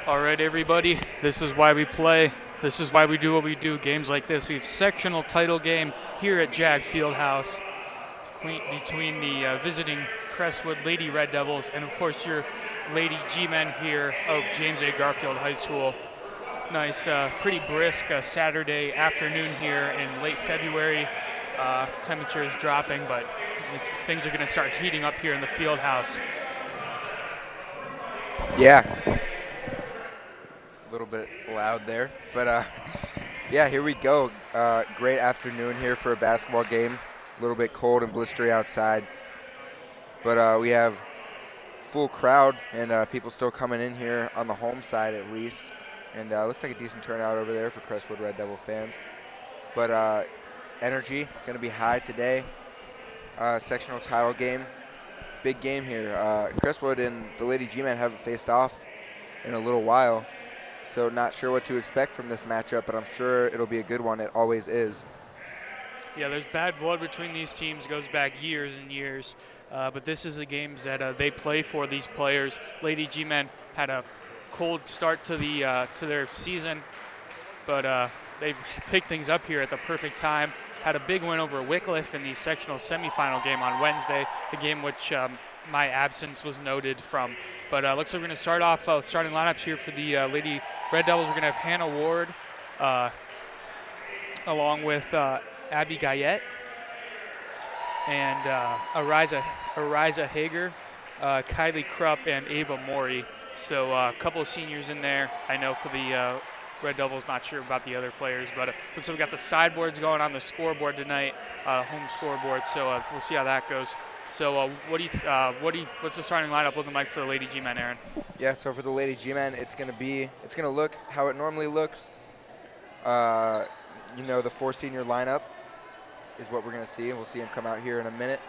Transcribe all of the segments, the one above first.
All right, everybody, this is why we play. This is why we do what we do. Games like this. We have sectional title game here at Jag Fieldhouse between the visiting Crestwood Lady Red Devils and, of course, your Lady G-Men here of James A. Garfield High School. Nice, pretty brisk Saturday afternoon here in late February. Temperature is dropping, but things are going to start heating up here in the field house. Yeah. A little bit loud there, but yeah, here we go. Great afternoon here for a basketball game. A little bit cold and blistery outside, but we have full crowd and people still coming in here on the home side at least. And looks like a decent turnout over there for Crestwood Red Devil fans. But energy going to be high today. Sectional title game. Big game here. Crestwood and the Lady G-Men haven't faced off in a little while. So not sure what to expect from this matchup, but I'm sure it'll be a good one. It always is. Yeah, there's bad blood between these teams. Goes back years and years. But this is the games that they play for, these players. Lady G-Men had a cold start to their season, but they've picked things up here at the perfect time. Had a big win over Wycliffe in the sectional semifinal game on Wednesday, a game which my absence was noted from. But looks like we're going to start off starting lineups here for the Lady Red Devils. We're going to have Hannah Ward along with Abby Guyette and Ariza Hager, Kylie Krupp, and Ava Mori. So a couple of seniors in there. I know for the Red Devils, not sure about the other players, but looks like we got the sideboards going on the scoreboard tonight, home scoreboard. So we'll see how that goes. So what's the starting lineup looking like for the Lady G-Men, Aaron? Yeah, so for the Lady G-Men, it's gonna look how it normally looks. You know, the 4 senior lineup is what we're gonna see. We'll see them come out here in a minute.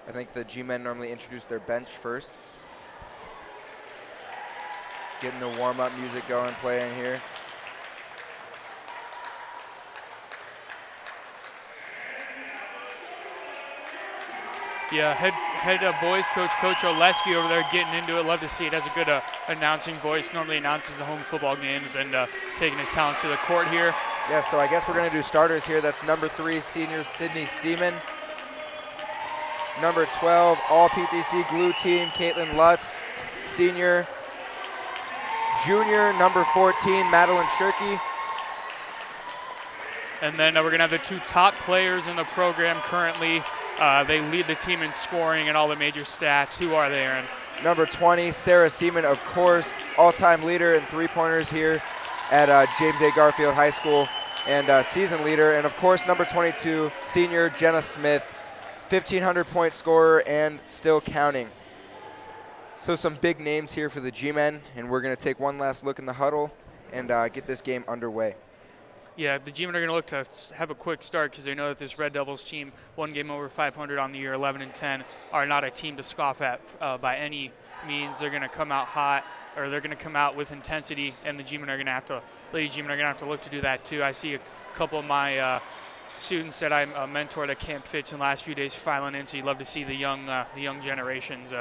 I think the G-Men normally introduce their bench first. Getting the warm-up music going, playing here. Yeah, head boys coach, Coach Oleski over there getting into it. Love to see it. Has a good announcing voice. Normally announces the home football games and taking his talents to the court here. Yeah, so I guess we're going to do starters here. That's number 3, senior Sydney Seaman. Number 12, all PTC glue team, Caitlin Lutz, senior. Junior, number 14, Madeline Shirky. And then we're going to have the 2 top players in the program currently. They lead the team in scoring and all the major stats. Who are they, Aaron? Number 20, Sarah Seaman, of course, all-time leader in three-pointers here at James A. Garfield High School and season leader. And, of course, number 22, senior Jenna Smith, 1,500-point scorer and still counting. So some big names here for the G-Men, and we're going to take one last look in the huddle and get this game underway. Yeah, the G-Men are going to look to have a quick start because they know that this Red Devils team, 1 game over 500 on the year, 11-10, are not a team to scoff at by any means. They're going to come out hot, or they're going to come out with intensity, and the G-Men are going to have to, Lady G-Men are going to have to look to do that too. I see a couple of my students that I mentored at Camp Fitch in the last few days filing in, so you'd love to see the young generations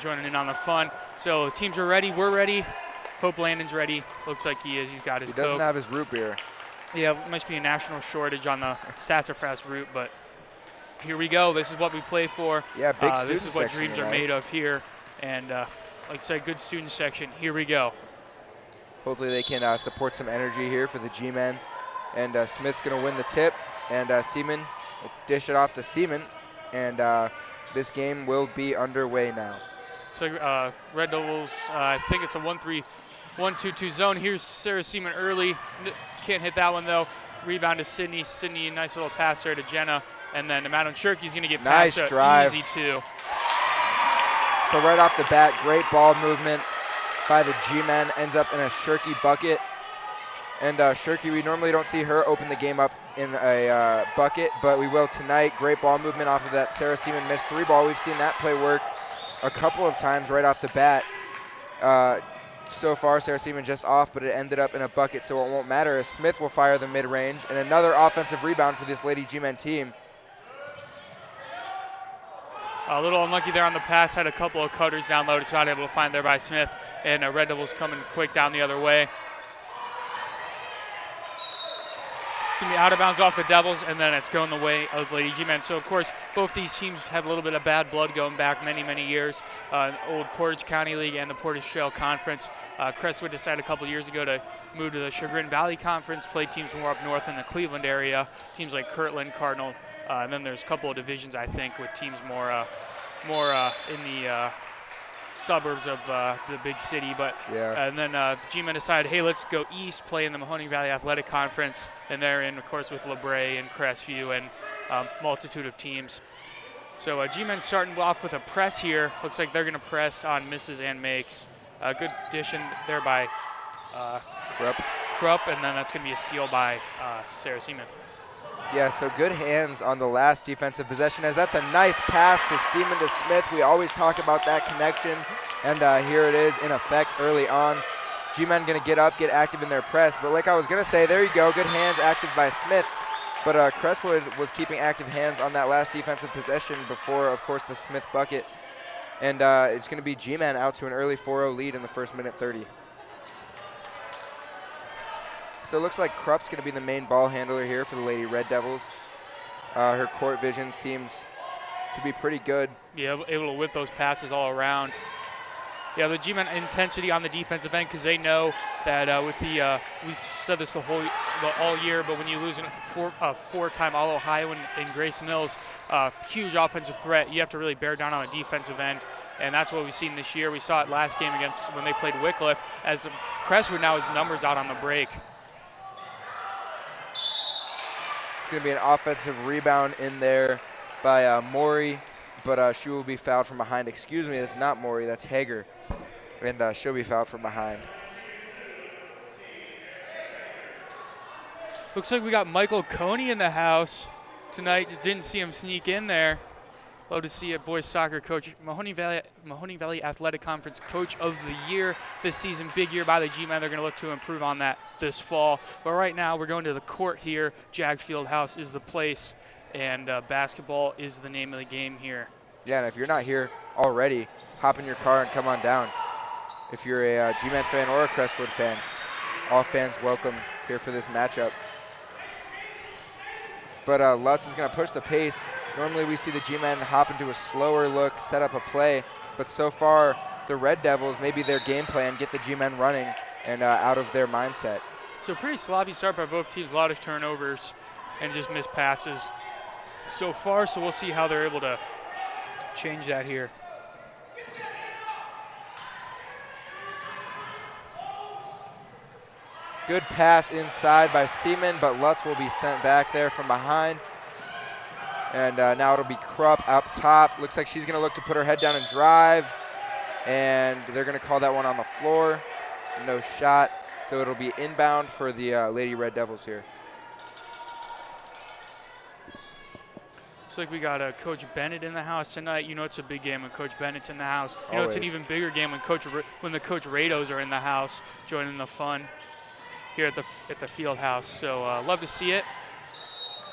joining in on the fun. So the teams are ready. We're ready. Hope Landon's ready. Looks like he is. He's got his He doesn't Coke. have his root beer. Yeah, it must be a national shortage on the Sassafras root, but here we go. This is what we play for. Yeah, big student This is what section dreams are tonight. made of here. And like I said, good student section. Here we go. Hopefully they can support some energy here for the G-Men. And Smith's going to win the tip, and Seaman will dish it off to Seaman. And this game will be underway now. So Red Devils, I think it's a 1-3-1-2-2 zone. Here's Sarah Seaman early. Can't hit that one, though. Rebound to Sydney. Sydney, nice little pass there to Jenna. And then Madeline Shirky's going to get past Nice drive. Easy, too. So right off the bat, great ball movement by the G-Men. Ends up in a Shirky bucket. And Shirky, we normally don't see her open the game up in a bucket, but we will tonight. Great ball movement off of that Sarah Seaman missed 3 ball. We've seen that play work a couple of times right off the bat. So far, Sarah Seaman just off, but it ended up in a bucket, so it won't matter as Smith will fire the mid-range. And another offensive rebound for this Lady G-Men team. A little unlucky there on the pass, had a couple of cutters down low, just not able to find there by Smith, and Red Devils coming quick down the other way. It's going to be out of bounds off the Devils, and then it's going the way of Lady G-Men. So, of course, both these teams have a little bit of bad blood going back many, many years. Old Portage County League and the Portage Trail Conference. Crestwood decided a couple years ago to move to the Chagrin Valley Conference, play teams more up north in the Cleveland area, teams like Kirtland, Cardinal, and then there's a couple of divisions, I think, with teams more in the suburbs of the big city. But and then G-Men decided, hey, let's go east, play in the Mahoning Valley Athletic Conference, and they're in, of course, with LeBray and Crestview and multitude of teams. So G-Men starting off with a press here. Looks like they're going to press on misses and makes. Good addition there by Krupp, and then that's going to be a steal by Sarah Seaman. Yeah, so good hands on the last defensive possession, as that's a nice pass to Seaman to Smith. We always talk about that connection, and here it is in effect early on. G-Men going to get up, get active in their press, but like I was going to say, there you go, good hands active by Smith. But Crestwood was keeping active hands on that last defensive possession before, of course, the Smith bucket. And it's going to be G-Men out to an early 4-0 lead in the first minute 30. So it looks like Krupp's going to be the main ball handler here for the Lady Red Devils. Her court vision seems to be pretty good. Yeah, able to whip those passes all around. Yeah, the G-Men intensity on the defensive end, because they know that with the we said this all year, but when you lose a four-time All-Ohioan in Grace Mills, huge offensive threat, you have to really bear down on the defensive end, and that's what we've seen this year. We saw it last game against when they played Wycliffe, as Crestwood now has numbers out on the break. It's going to be an offensive rebound in there by Maury, but she will be fouled from behind. Excuse me, that's not Maury, that's Hager. And she'll be fouled from behind. Looks like we got Michael Coney in the house tonight. Just didn't see him sneak in there. Love to see it. Boys soccer coach, Mahoning Valley Athletic Conference Coach of the Year this season. Big year by the G-Men. They're going to look to improve on that this fall. But right now we're going to the court here. Jag Field House is the place, and basketball is the name of the game here. Yeah, and if you're not here already, hop in your car and come on down. If you're a G-Men fan or a Crestwood fan, all fans welcome here for this matchup. But Lutz is going to push the pace. Normally we see the G-Men hop into a slower look, set up a play, but so far the Red Devils, maybe their game plan, get the G-Men running and out of their mindset. So pretty sloppy start by both teams, a lot of turnovers and just missed passes so far, so we'll see how they're able to change that here. Good pass inside by Seaman, but Lutz will be sent back there from behind. And now it'll be Krupp up top. Looks like she's going to look to put her head down and drive. And they're going to call that one on the floor. No shot. So it'll be inbound for the Lady Red Devils here. Looks like we got Coach Bennett in the house tonight. You know it's a big game when Coach Bennett's in the house. You know it's an even bigger game when the Coach Rados are in the house, joining the fun here at the field house. So love to see it.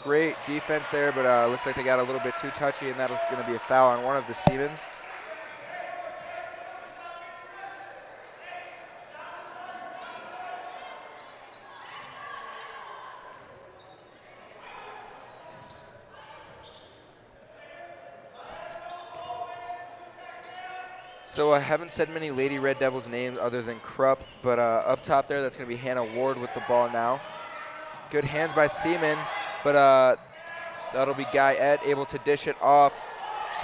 Great defense there, but looks like they got a little bit too touchy, and that was going to be a foul on one of the Stevens. So I haven't said many Lady Red Devils names other than Krupp, but up top there, that's going to be Hannah Ward with the ball now. Good hands by Seaman, but that'll be Guyette able to dish it off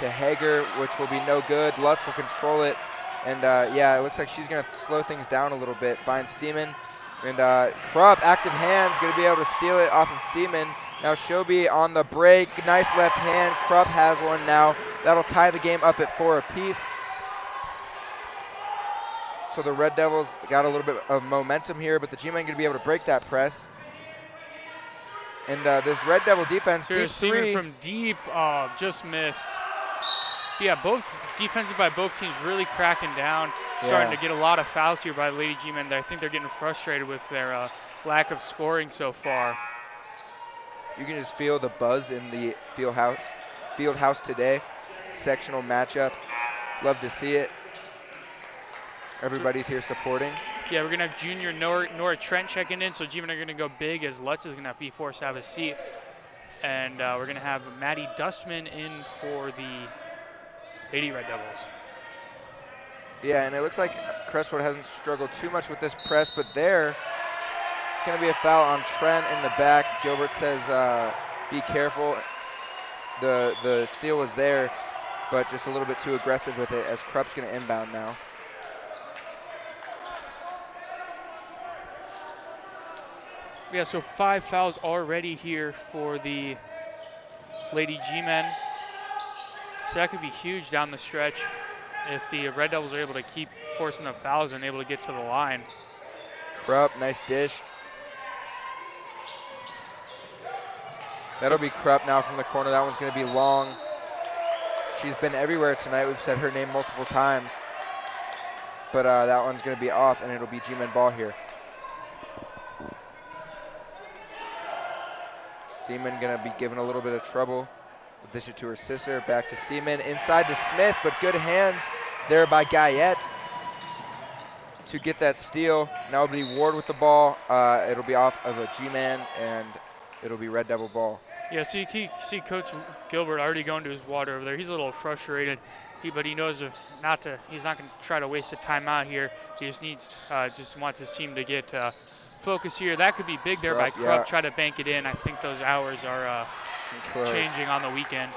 to Hager, which will be no good. Lutz will control it, and yeah, it looks like she's going to slow things down a little bit. Finds Seaman, and Krupp, active hands, going to be able to steal it off of Seaman. Now Shobi on the break, nice left hand. Krupp has one now. That'll tie the game up at 4 apiece. So the Red Devils got a little bit of momentum here, but the G-Men going to be able to break that press. And this Red Devil defense, deep three. From deep, just missed. Yeah, both defensive by both teams really cracking down, starting to get a lot of fouls here by the Lady G-Men. I think they're getting frustrated with their lack of scoring so far. You can just feel the buzz in the field house today. sectional matchup. Love to see it. Everybody's here supporting. Yeah, we're going to have junior Nora Trent checking in, so G-Men are going to go big as Lutz is going to be forced to have a seat. And we're going to have Maddie Dustman in for the Lady Red Devils. Yeah, and it looks like Crestwood hasn't struggled too much with this press, but there, it's going to be a foul on Trent in the back. Gilbert says be careful. The steal was there, but just a little bit too aggressive with it as Krupp's going to inbound now. Yeah, so 5 fouls already here for the Lady G-Men. So that could be huge down the stretch if the Red Devils are able to keep forcing the fouls and able to get to the line. Krupp, nice dish. That'll be Krupp now from the corner. That one's going to be long. She's been everywhere tonight. We've said her name multiple times. But that one's going to be off, and it'll be G-Men ball here. Seaman going to be given a little bit of trouble. We'll dish it to her sister. Back to Seaman. Inside to Smith, but good hands there by Guyette to get that steal. Now it'll be Ward with the ball. It'll be off of a G-Man, and it'll be Red Devil ball. Yeah, so you see Coach Gilbert already going to his water over there. He's a little frustrated, but he knows he's not going to try to waste a timeout here. He just wants his team to get focus here. That could be big there by Krupp. Try to bank it in. I think those hours are changing on the weekend.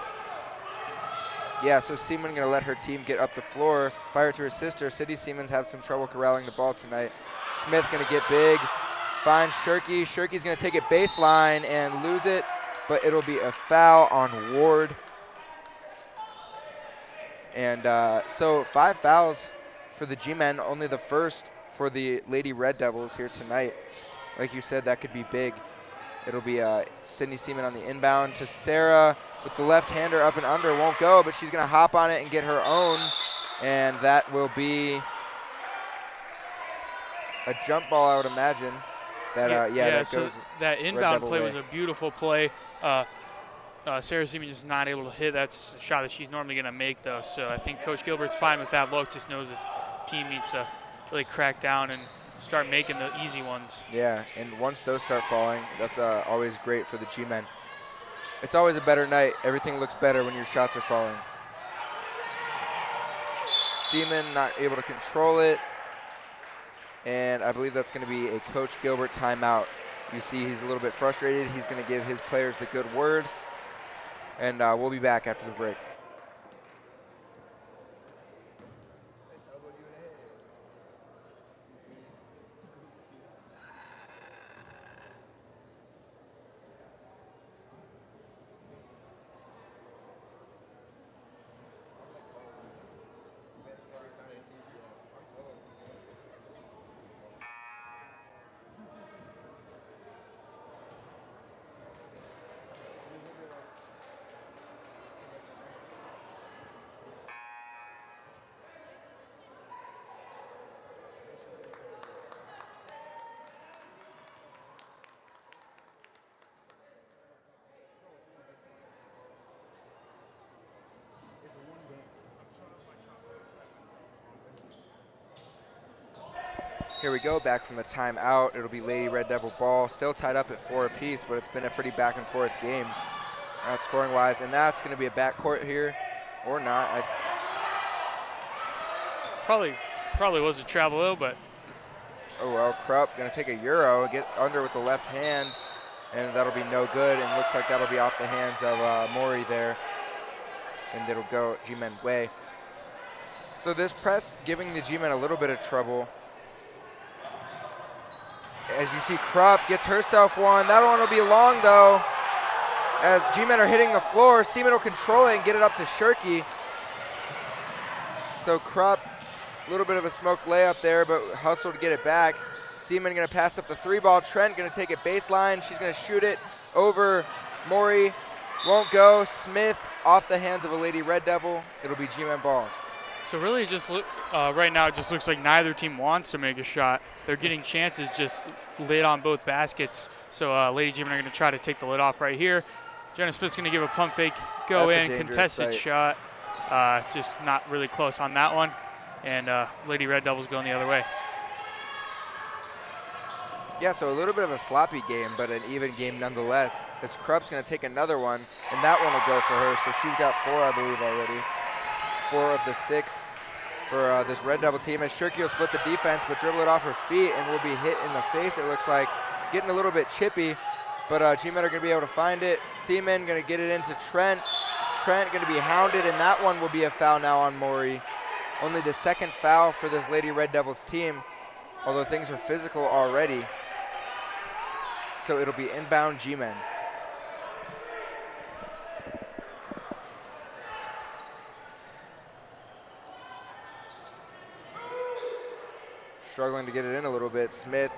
Yeah, so Seaman going to let her team get up the floor, fire to her sister. City Seamans have some trouble corralling the ball tonight. Smith going to get big, find Shirky. Shirky's going to take it baseline and lose it, but it'll be a foul on Ward. And so 5 fouls for the G-Men, only the first for the Lady Red Devils here tonight. Like you said, that could be big. It'll be Sydney Seaman on the inbound to Sarah with the left-hander up and under. Won't go, but she's going to hop on it and get her own. And that will be a jump ball, I would imagine. That inbound play was a beautiful play. Sarah Seaman just not able to hit. That's a shot that she's normally going to make, though. So I think Coach Gilbert's fine with that look. Just knows his team needs to really crack down and start making the easy ones. Yeah, and once those start falling, that's always great for the G-Men. It's always a better night. Everything looks better when your shots are falling. Seaman not able to control it. And I believe that's going to be a Coach Gilbert timeout. You see he's a little bit frustrated. He's going to give his players the good word. And we'll be back after the break. Here we go, back from the timeout. It'll be Lady Red Devil ball. Still tied up at 4 apiece, but it's been a pretty back and forth game scoring wise. And that's going to be a backcourt here, or not. Probably was a travel though, but. Oh well, Krupp going to take a Euro, get under with the left hand, and that'll be no good. And looks like that'll be off the hands of Maury there. And it'll go G-Men way. So this press giving the G-Men a little bit of trouble. As you see, Krupp gets herself one. That one will be long, though. As G-Men are hitting the floor, Seaman will control it and get it up to Shirky. So Krupp, a little bit of a smoked layup there, but hustle to get it back. Seaman going to pass up the 3-ball. Trent going to take it baseline. She's going to shoot it over Maury. Won't go. Smith off the hands of a Lady Red Devil. It'll be G-Men ball. So really just right now it just looks like neither team wants to make a shot. They're getting chances just lid on both baskets. So Lady G-Men are going to try to take the lid off right here. Jenna Smith's going to give a pump fake, go in, contested shot. just not really close on that one. And Lady Red Devils going the other way. Yeah, so a little bit of a sloppy game, but an even game nonetheless. As Krupp's going to take another one, and that one will go for her. So she's got 4, I believe, already. 4 of the 6 for this Red Devil team. As Shirky will split the defense, but dribble it off her feet and will be hit in the face, it looks like. Getting a little bit chippy, but G-Men are going to be able to find it. Seaman going to get it into Trent. Trent going to be hounded, and that one will be a foul now on Maury. Only the 2nd foul for this Lady Red Devils team, although things are physical already. So it'll be inbound G-Men. Struggling to get it in a little bit. Smith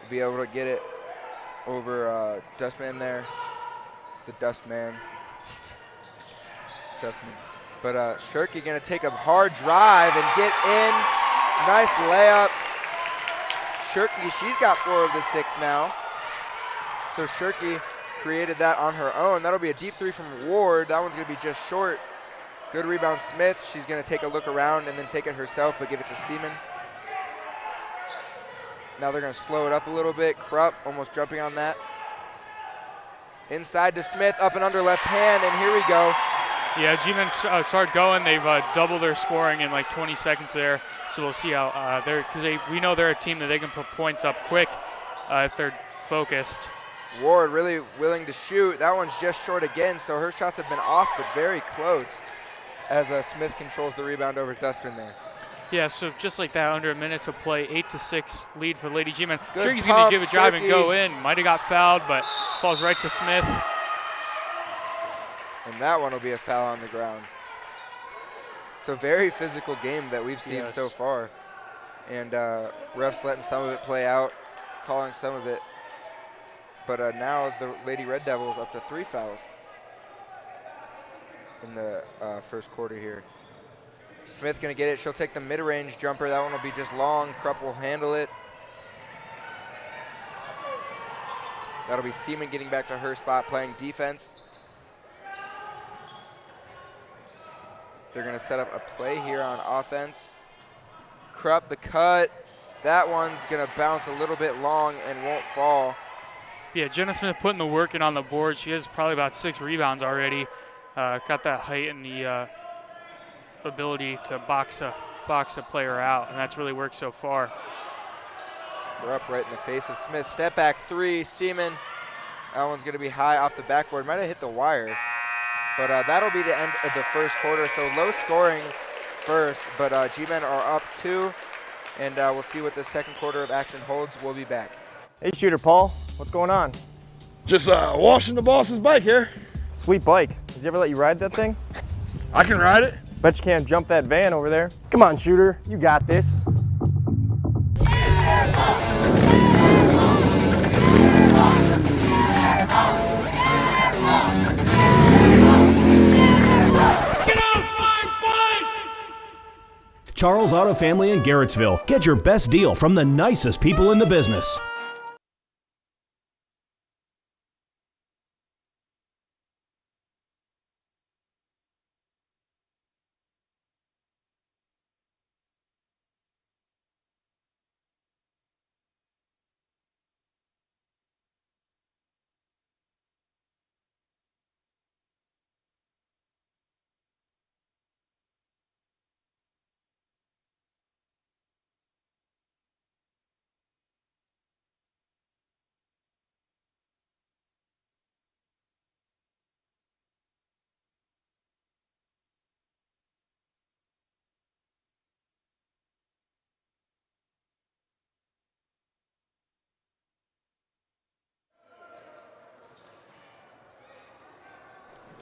will be able to get it over Dustman there. The Dustman. Dustman. But Shirky going to take a hard drive and get in. Nice layup. Shirky, she's got 4 of the 6 now. So Shirky created that on her own. That'll be a deep 3 from Ward. That one's going to be just short. Good rebound, Smith. She's going to take a look around and then take it herself, but give it to Seaman. Now they're going to slow it up a little bit. Krupp almost jumping on that. Inside to Smith, up and under left hand, and here we go. Yeah, G-Men start going. They've doubled their scoring in like 20 seconds there. So we'll see how we know they're a team that they can put points up quick if they're focused. Ward really willing to shoot. That one's just short again, so her shots have been off, but very close as Smith controls the rebound over Dustman there. Yeah, so just like that, under a minute to play, 8-6 lead for Lady G-Men. Shirky's going to give a drive and go in. Might have got fouled, but falls right to Smith. And that one will be a foul on the ground. So very physical game that we've seen so far. And refs letting some of it play out, calling some of it. But now the Lady Red Devils up to 3 fouls in the first quarter here. Smith going to get it. She'll take the mid-range jumper. That one will be just long. Krupp will handle it. That'll be Seaman getting back to her spot, playing defense. They're going to set up a play here on offense. Krupp the cut. That one's going to bounce a little bit long and won't fall. Yeah, Jenna Smith putting the work in on the board. She has probably about 6 rebounds already. Got that height and the ability to box a player out, and that's really worked so far. We're up right in the face of Smith. Step back 3, Seaman. That one's going to be high off the backboard. Might have hit the wire. But that'll be the end of the first quarter. So low scoring first, but G-Men are up 2. And we'll see what the second quarter of action holds. We'll be back. Hey, Shooter Paul. What's going on? Just washing the boss's bike here. Sweet bike. Does he ever let you ride that thing? I can ride it. Bet you can't jump that van over there. Come on, Shooter. You got this. Charles Auto Family in Garrettsville. Get your best deal from the nicest people in the business.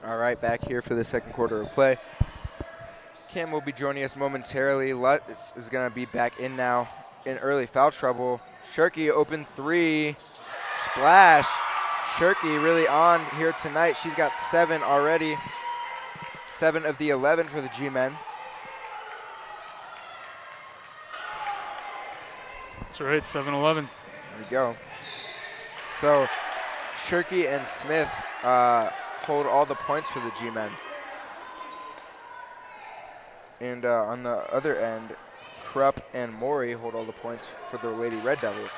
All right, back here for the second quarter of play. Cam will be joining us momentarily. Lutz is going to be back in now in early foul trouble. Shirky open 3. Splash. Shirky really on here tonight. She's got 7 already. 7 of the 11 for the G-Men. That's right, 7-11. There we go. So Shirky and Smith hold all the points for the G-Men. And on the other end, Krupp and Maury hold all the points for the Lady Red Devils.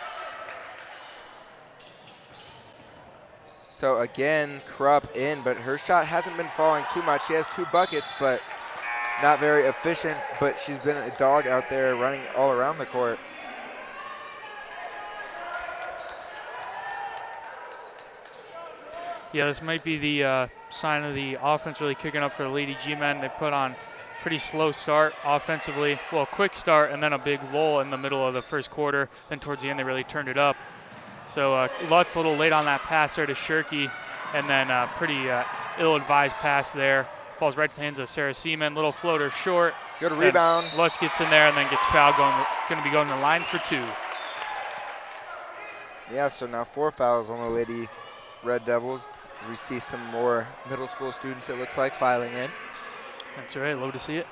So again, Krupp in, but her shot hasn't been falling too much. She has 2 buckets, but not very efficient, but she's been a dog out there running all around the court. Yeah, this might be the sign of the offense really kicking up for the Lady G-men. They put on pretty slow start offensively. Well, quick start and then a big lull in the middle of the first quarter. Then towards the end, they really turned it up. So Lutz a little late on that pass there to Shirky, and then pretty ill-advised pass there. Falls right to the hands of Sarah Seaman. Little floater short. Good rebound. Lutz gets in there and then gets fouled, going to be going to the line for 2. Yeah, so now 4 fouls on the Lady Red Devils. We see some more middle school students, it looks like, filing in. That's right, love to see it.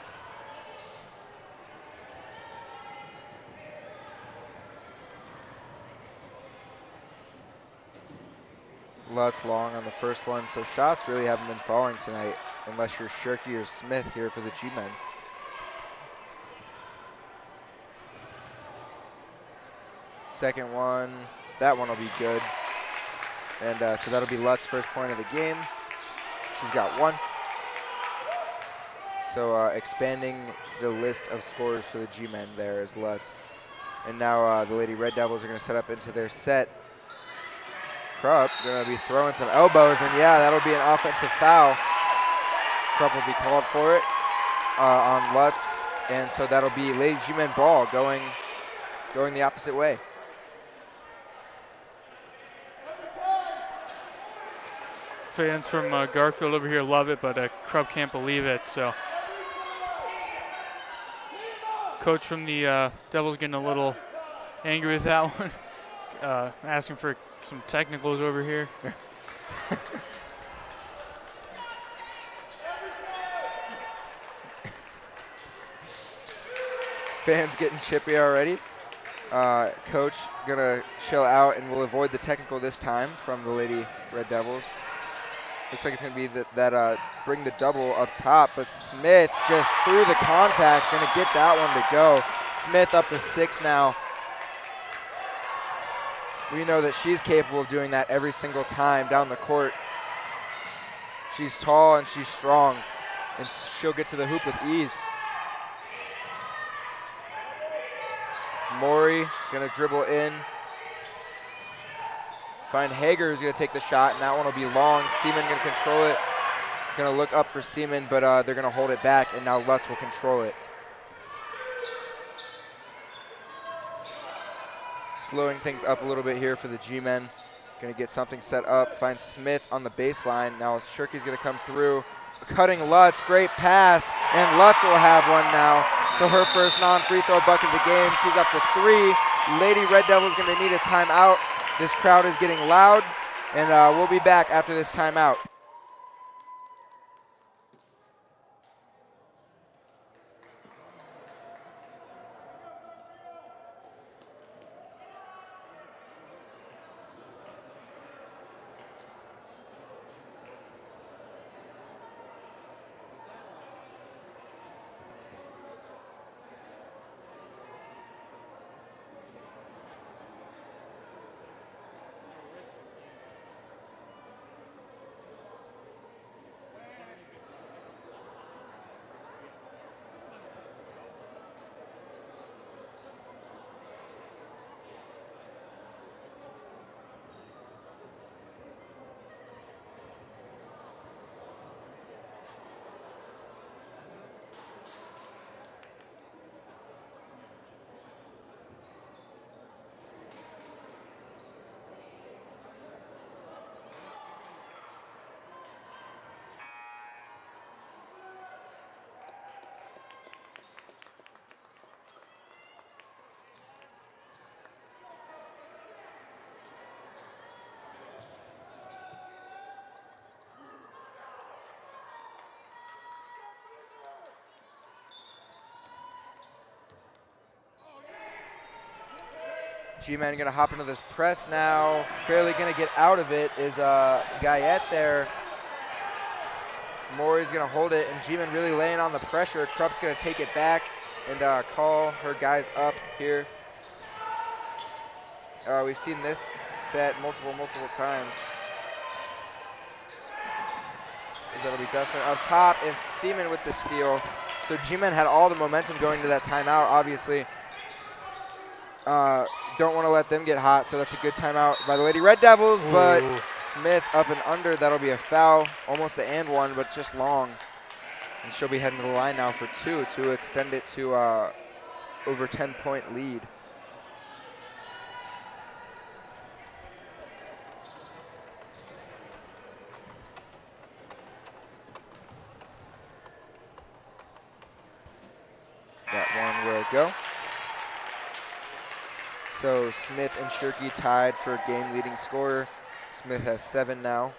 Lutz long on the first one, so shots really haven't been falling tonight unless you're Shirky or Smith here for the G-men. Second one, that one will be good. And so that'll be Lutz's first point of the game. She's got 1. So expanding the list of scores for the G-men there is Lutz. And now the Lady Red Devils are going to set up into their set. Krupp going to be throwing some elbows, and yeah, that'll be an offensive foul. Krupp will be called for it on Lutz, and so that'll be Lady G-men ball going the opposite way. Fans from Garfield over here love it, but Krupp can't believe it. So, coach from the Devils getting a little angry with that one, asking for some technicals over here. Fans getting chippy already. Coach gonna chill out and will avoid the technical this time from the Lady Red Devils. Looks like it's gonna be that bring the double up top, but Smith just through the contact, gonna get that one to go. Smith up to 6 now. We know that she's capable of doing that every single time down the court. She's tall and she's strong, and she'll get to the hoop with ease. Maury gonna dribble in. Find Hager, who's gonna take the shot, and that one will be long. Seaman gonna control it. Gonna look up for Seaman, but they're gonna hold it back, and now Lutz will control it. Slowing things up a little bit here for the G-men. Gonna get something set up. Find Smith on the baseline. Now Shirky's gonna come through. Cutting Lutz, great pass, and Lutz will have one now. So her first non-free throw bucket of the game. She's up to 3. Lady Red Devils gonna need a timeout. This crowd is getting loud, and we'll be back after this timeout. G-Man gonna hop into this press now. Barely gonna get out of it is Guyette there. Maury's going to hold it, and G-Man really laying on the pressure. Krupp's going to take it back and call her guys up here. We've seen this set multiple times. That'll be Dustman up top, and Seaman with the steal. So G-Man had all the momentum going to that timeout, obviously. Don't want to let them get hot, so that's a good timeout by the Lady Red Devils, but Smith up and under. That'll be a foul, almost the and one, but just long. And she'll be heading to the line now for 2 to extend it to over 10-point lead. That one will go. So Smith and Shirky tied for game-leading scorer. Smith has 7 now,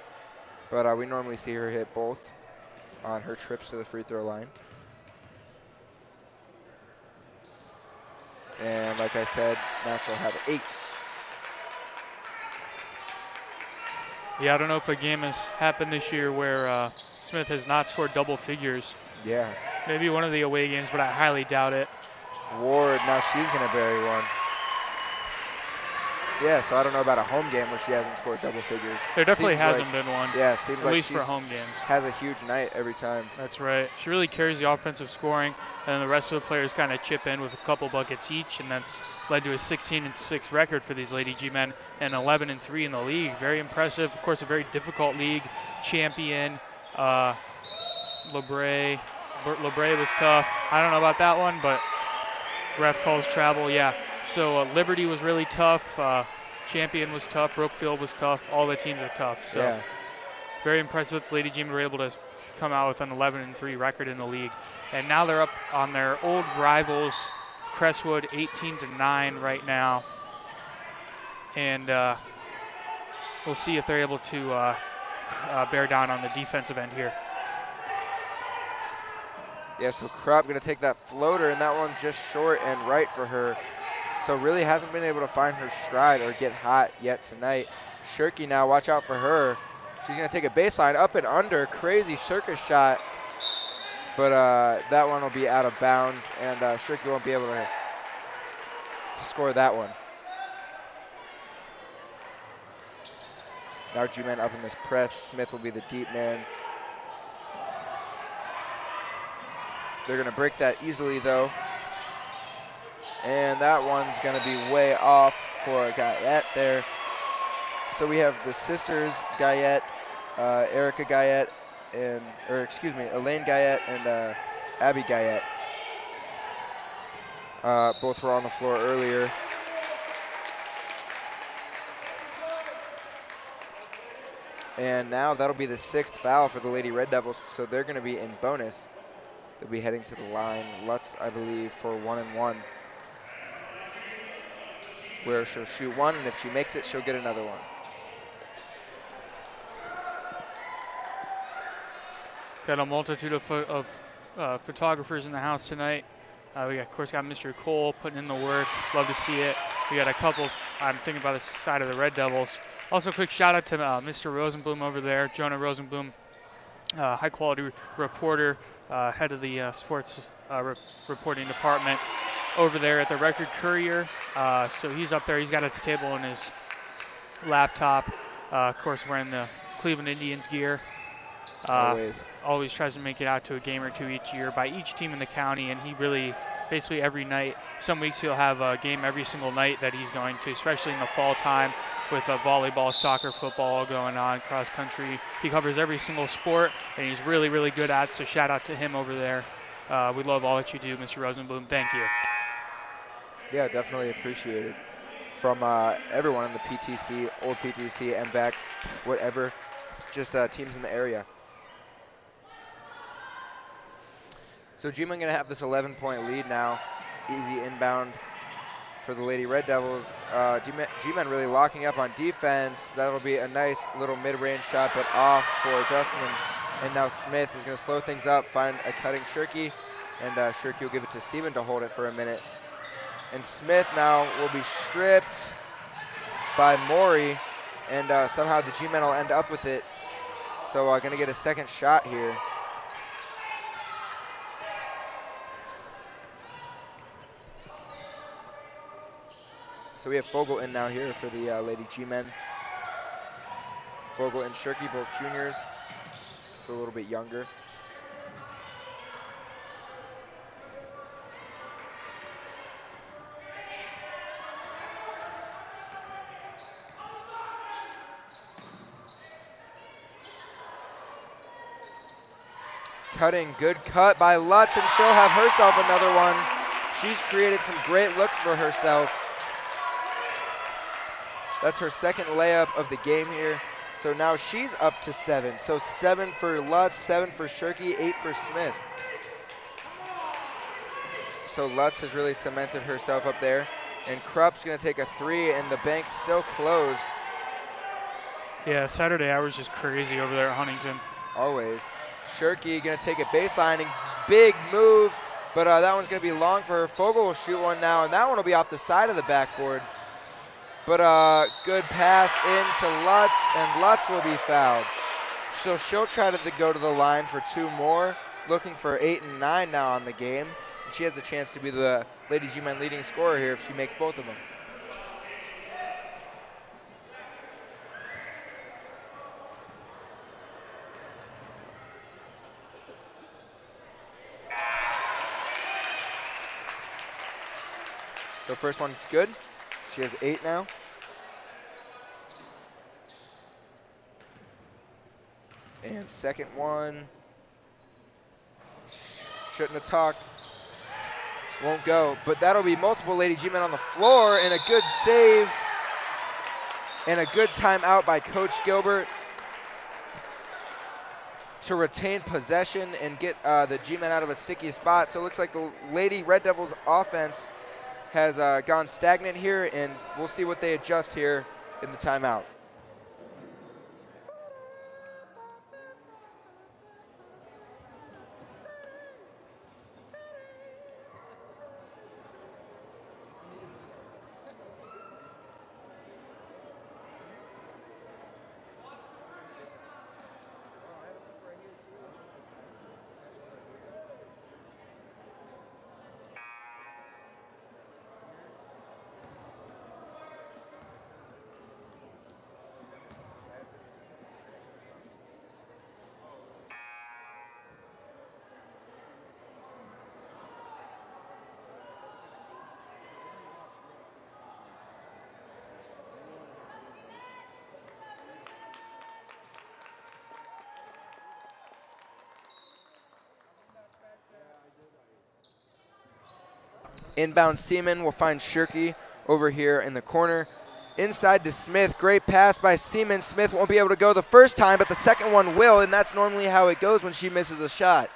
but we normally see her hit both on her trips to the free throw line. And like I said, now she'll have 8. Yeah, I don't know if a game has happened this year where Smith has not scored double figures. Yeah. Maybe one of the away games, but I highly doubt it. Ward, now she's going to bury one. Yeah, so I don't know about a home game where she hasn't scored double figures. There definitely hasn't been one. Yeah, seems at like least she for home games. Has a huge night every time. That's right. She really carries the offensive scoring, and the rest of the players kind of chip in with a couple buckets each, and that's led to a 16-6 record for these Lady G-men and 11-3 in the league. Very impressive. Of course, a very difficult league. Champion, LeBray was tough. I don't know about that one, but ref calls travel. Yeah. So Liberty was really tough. Champion was tough. Brookfield was tough. All the teams are tough. So yeah. Very impressive. The Lady G-men were able to come out with an 11-3 record in the league. And now they're up on their old rivals, Crestwood, 18-9 right now. And we'll see if they're able to bear down on the defensive end here. Yeah, so Krupp going to take that floater, and that one's just short and right for her. So really hasn't been able to find her stride or get hot yet tonight. Shirky now, watch out for her. She's going to take a baseline up and under. Crazy circus shot. But that one will be out of bounds, and Shirky won't be able to score that one. Now G-Man up in this press. Smith will be the deep man. They're going to break that easily, though. And that one's going to be way off for Guyette there. So we have the sisters, Guyette, Erica Guyette, Elaine Guyette and Abby Guyette. Both were on the floor earlier. And now that'll be the 6th foul for the Lady Red Devils, so they're going to be in bonus. They'll be heading to the line. Lutz, I believe, for 1-and-1. Where she'll shoot one, and if she makes it, she'll get another one. Got a multitude of photographers in the house tonight. We of course got Mr. Cole putting in the work. Love to see it. We got a couple. I'm thinking about the side of the Red Devils. Also, quick shout out to Mr. Rosenblum over there, Jonah Rosenblum, high quality reporter, head of the sports reporting department over there at the Record Courier. So he's up there. He's got his table and his laptop. Of course, wearing the Cleveland Indians gear. Always tries to make it out to a game or two each year by each team in the county, and he really, basically every night, some weeks he'll have a game every single night that he's going to, especially in the fall time with volleyball, soccer, football going on, cross country. He covers every single sport, and he's really, really good at it, so shout out to him over there. We love all that you do, Mr. Rosenblum. Thank you. Yeah, definitely appreciate it. From everyone in the PTC, old PTC, MVAC, whatever, just teams in the area. So G-Man going to have this 11-point lead now. Easy inbound for the Lady Red Devils. G-Man really locking up on defense. That'll be a nice little mid-range shot, but off for Justin. And now Smith is going to slow things up, find a cutting Shirky, and Shirky will give it to Seaman to hold it for a minute. And Smith now will be stripped by Maury, and somehow the G-Men will end up with it. So going to get a second shot here. So we have Fogel in now here for the Lady G-men. Fogel and Shirky, both juniors, so a little bit younger. Cutting, good cut by Lutz, and she'll have herself another one. She's created some great looks for herself. That's her second layup of the game here. So now she's up to 7. So 7 for Lutz, 7 for Shirky, 8 for Smith. So Lutz has really cemented herself up there. And Krupp's gonna take a 3, and the bank's still closed. Yeah, Saturday hours just crazy over there at Huntington. Always. Shirky gonna take a baseline and big move, but that one's gonna be long for her. Fogel will shoot one now, and that one will be off the side of the backboard. But good pass into Lutz, and Lutz will be fouled. So she'll try to go to the line for 2 more, looking for 8 and 9 now on the game. And she has a chance to be the Lady G-Men leading scorer here if she makes both of them. So first one's good. She has 8 now. And second one, shouldn't have talked. Won't go, but that'll be multiple Lady G-men on the floor, and a good save and a good timeout by Coach Gilbert to retain possession and get the G-men out of a sticky spot. So it looks like the Lady Red Devils offense has gone stagnant here, and we'll see what they adjust here in the timeout. Inbound Seaman will find Shirky over here in the corner. Inside to Smith, great pass by Seaman. Smith won't be able to go the first time, but the second one will, and that's normally how it goes when she misses a shot.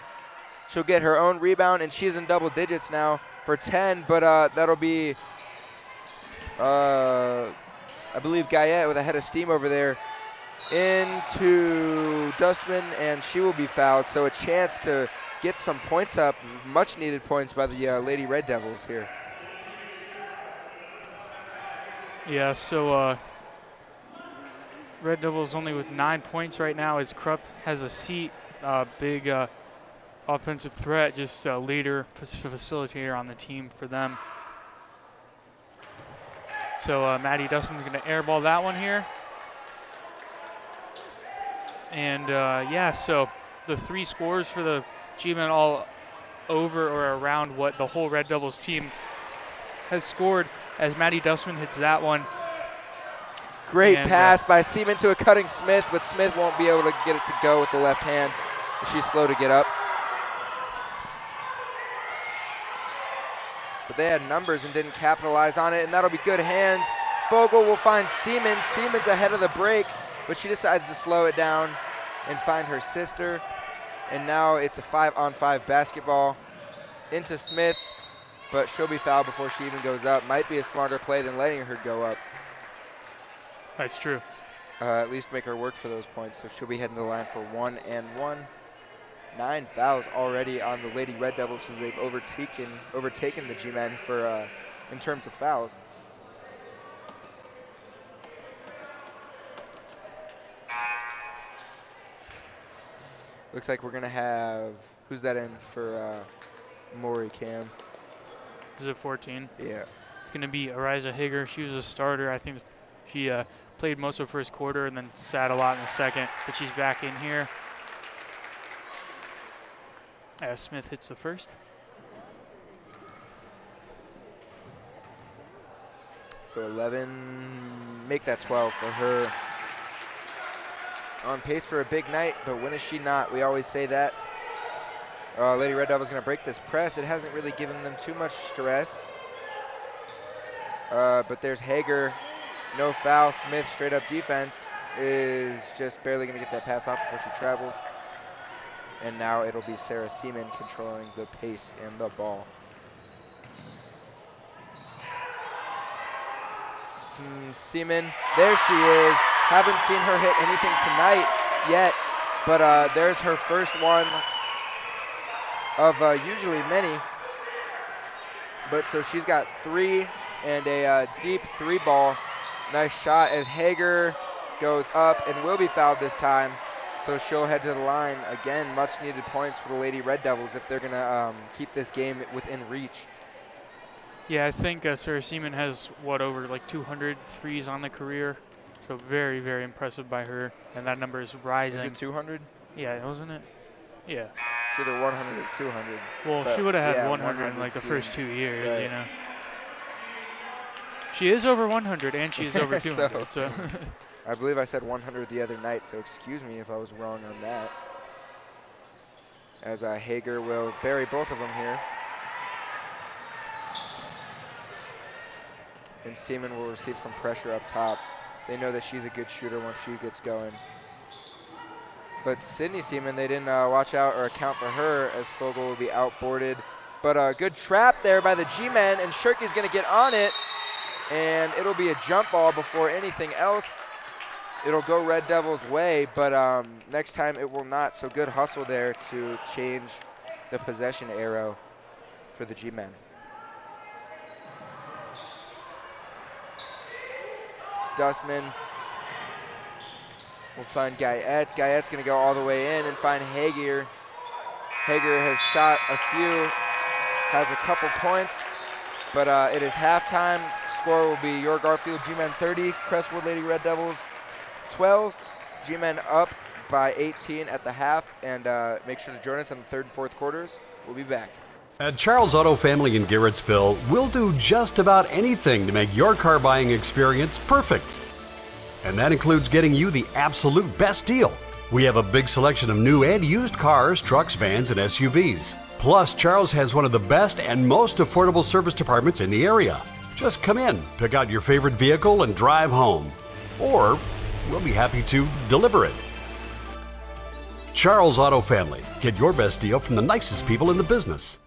She'll get her own rebound, and she's in double digits now for 10, but that'll be, I believe, Guyette with a head of steam over there into Dustman, and she will be fouled. So a chance to get some points up, much needed points by the Lady Red Devils here. Yeah, so Red Devils only with 9 points right now as Krupp has a seat, big offensive threat, just a leader, facilitator on the team for them. So Maddie Dustman's going to airball that one here. And yeah, so the 3 scores for the G-men all over or around what the whole Red Devils team has scored as Maddie Dustman hits that one. Great pass by Seaman to a cutting Smith, but Smith won't be able to get it to go with the left hand. She's slow to get up. But they had numbers and didn't capitalize on it, and that'll be good hands. Fogel will find Seaman. Seaman's ahead of the break, but she decides to slow it down and find her sister. And now it's a 5-on-5 basketball into Smith, but she'll be fouled before she even goes up. Might be a smarter play than letting her go up. That's true. At least make her work for those points. So she'll be heading to the line for 1 and 1. 9 fouls already on the Lady Red Devils as they've overtaken the G-men for in terms of fouls. Looks like we're gonna have, who's that in for Maury Cam? Is it 14? Yeah. It's going to be Ariza Hager. She was a starter. I think she played most of the first quarter and then sat a lot in the second, but she's back in here. As Smith hits the first. So 11, make that 12 for her. On pace for a big night, but when is she not? We always say that. Lady Red Devils going to break this press. It hasn't really given them too much stress. But there's Hager, no foul. Smith, straight up defense, is just barely going to get that pass off before she travels. And now it'll be Sarah Seaman controlling the pace and the ball. Seaman, there she is. Haven't seen her hit anything tonight yet, but there's her first one of usually many. But so she's got 3 and a deep 3 ball. Nice shot as Hager goes up and will be fouled this time. So she'll head to the line. Again, much needed points for the Lady Red Devils if they're gonna keep this game within reach. Yeah, I think Sarah Seaman has, over like 200 threes on the career. So very, very impressive by her. And that number is rising. Is it 200? Yeah, wasn't it? Yeah. It's either 100 or 200. Well, she would have had yeah, 100 in like the first 2 years, right. you know. She is over 100 and she is over 200. so I believe I said 100 the other night, so excuse me if I was wrong on that. As Hager will bury both of them here. And Seaman will receive some pressure up top. They know that she's a good shooter once she gets going. But Sydney Seaman, they didn't watch out or account for her as Fogel will be outboarded. But a good trap there by the G-men, and Shirky's gonna get on it. And it'll be a jump ball before anything else. It'll go Red Devils' way, but next time it will not. So good hustle there to change the possession arrow for the G-men. Dustman will find Guyette. Guyette's going to go all the way in and find Hager. Hager has shot a few, has a couple points, but it is halftime. Score will be your Garfield G-Men 30, Crestwood Lady Red Devils 12. G-Men up by 18 at the half, and make sure to join us in the third and fourth quarters. We'll be back. At Charles Auto Family in Garrettsville, we'll do just about anything to make your car buying experience perfect. And that includes getting you the absolute best deal. We have a big selection of new and used cars, trucks, vans, and SUVs. Plus, Charles has one of the best and most affordable service departments in the area. Just come in, pick out your favorite vehicle, and drive home. Or we'll be happy to deliver it. Charles Auto Family. Get your best deal from the nicest people in the business.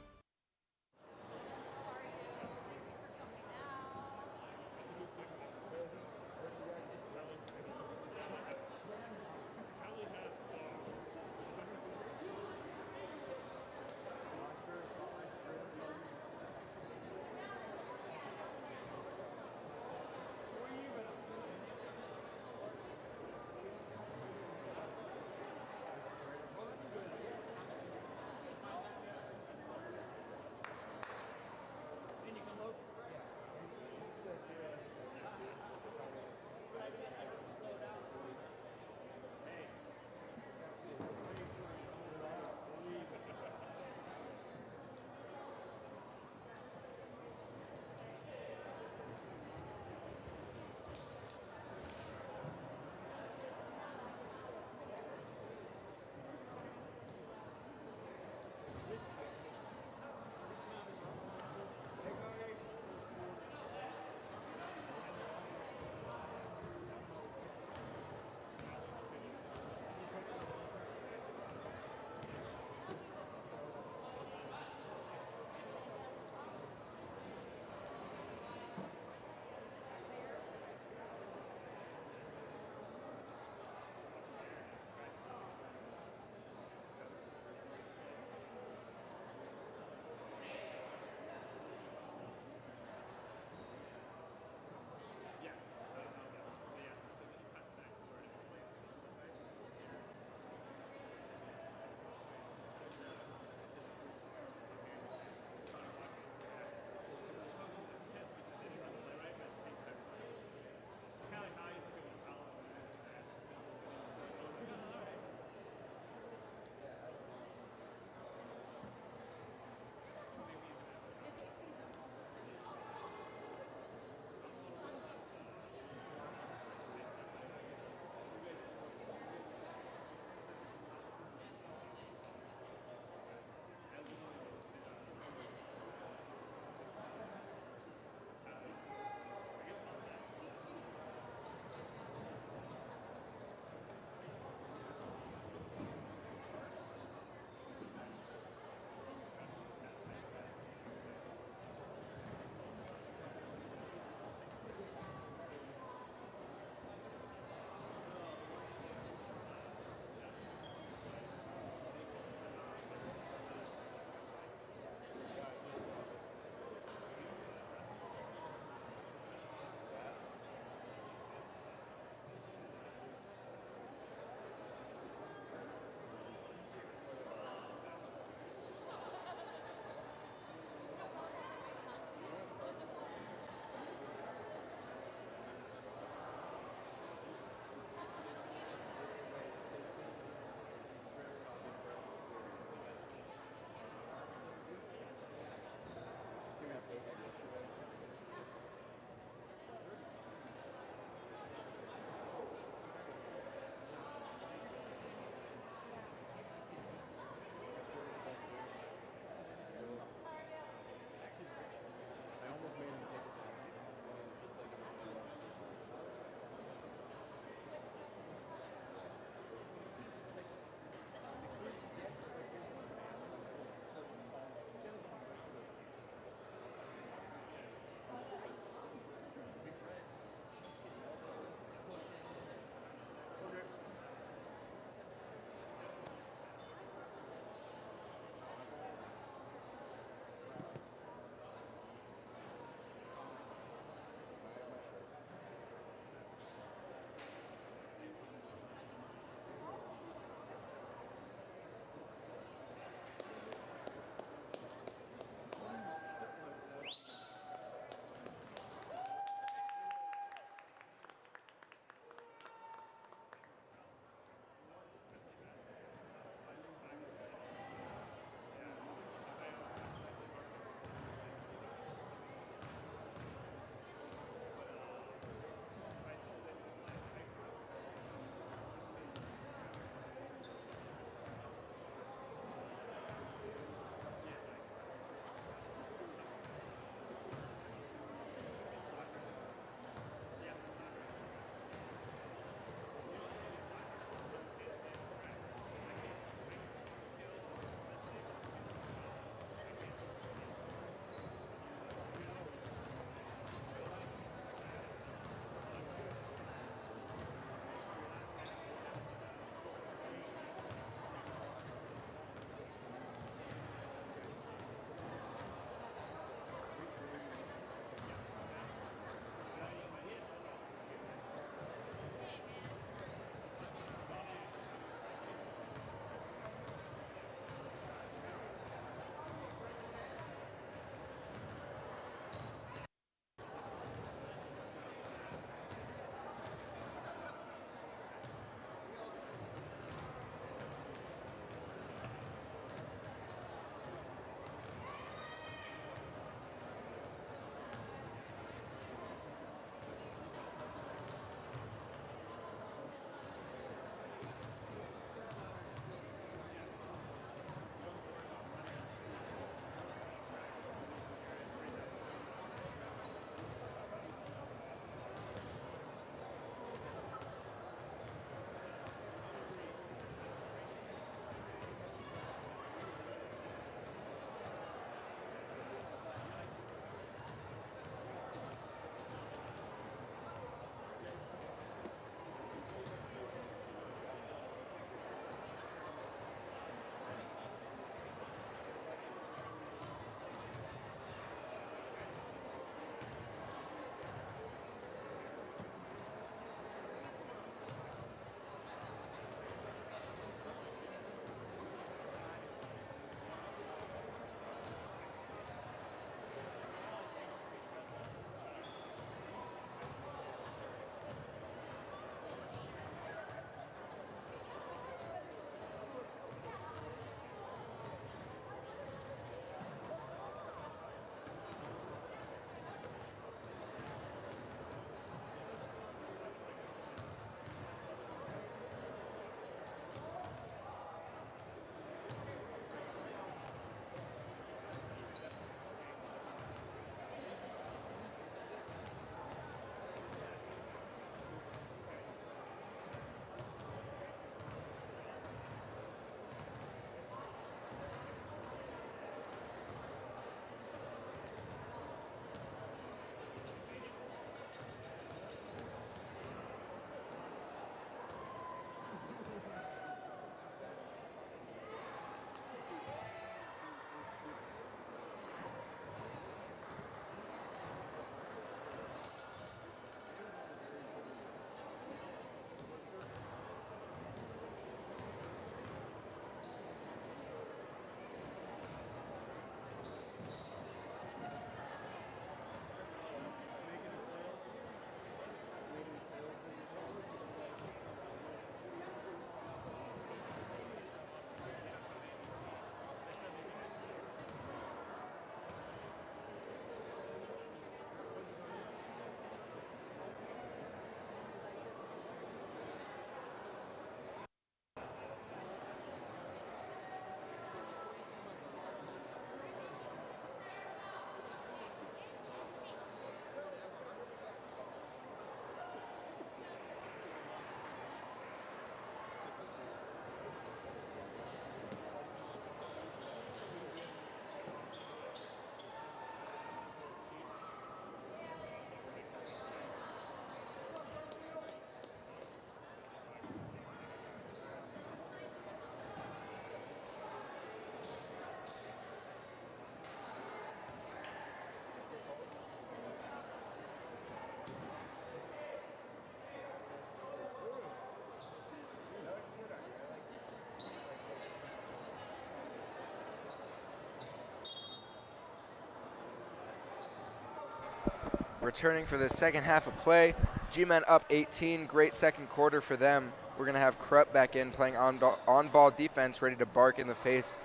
Returning for the second half of play, G-Men up 18. Great second quarter for them. We're going to have Krupp back in playing on-ball defense, ready to bark in the face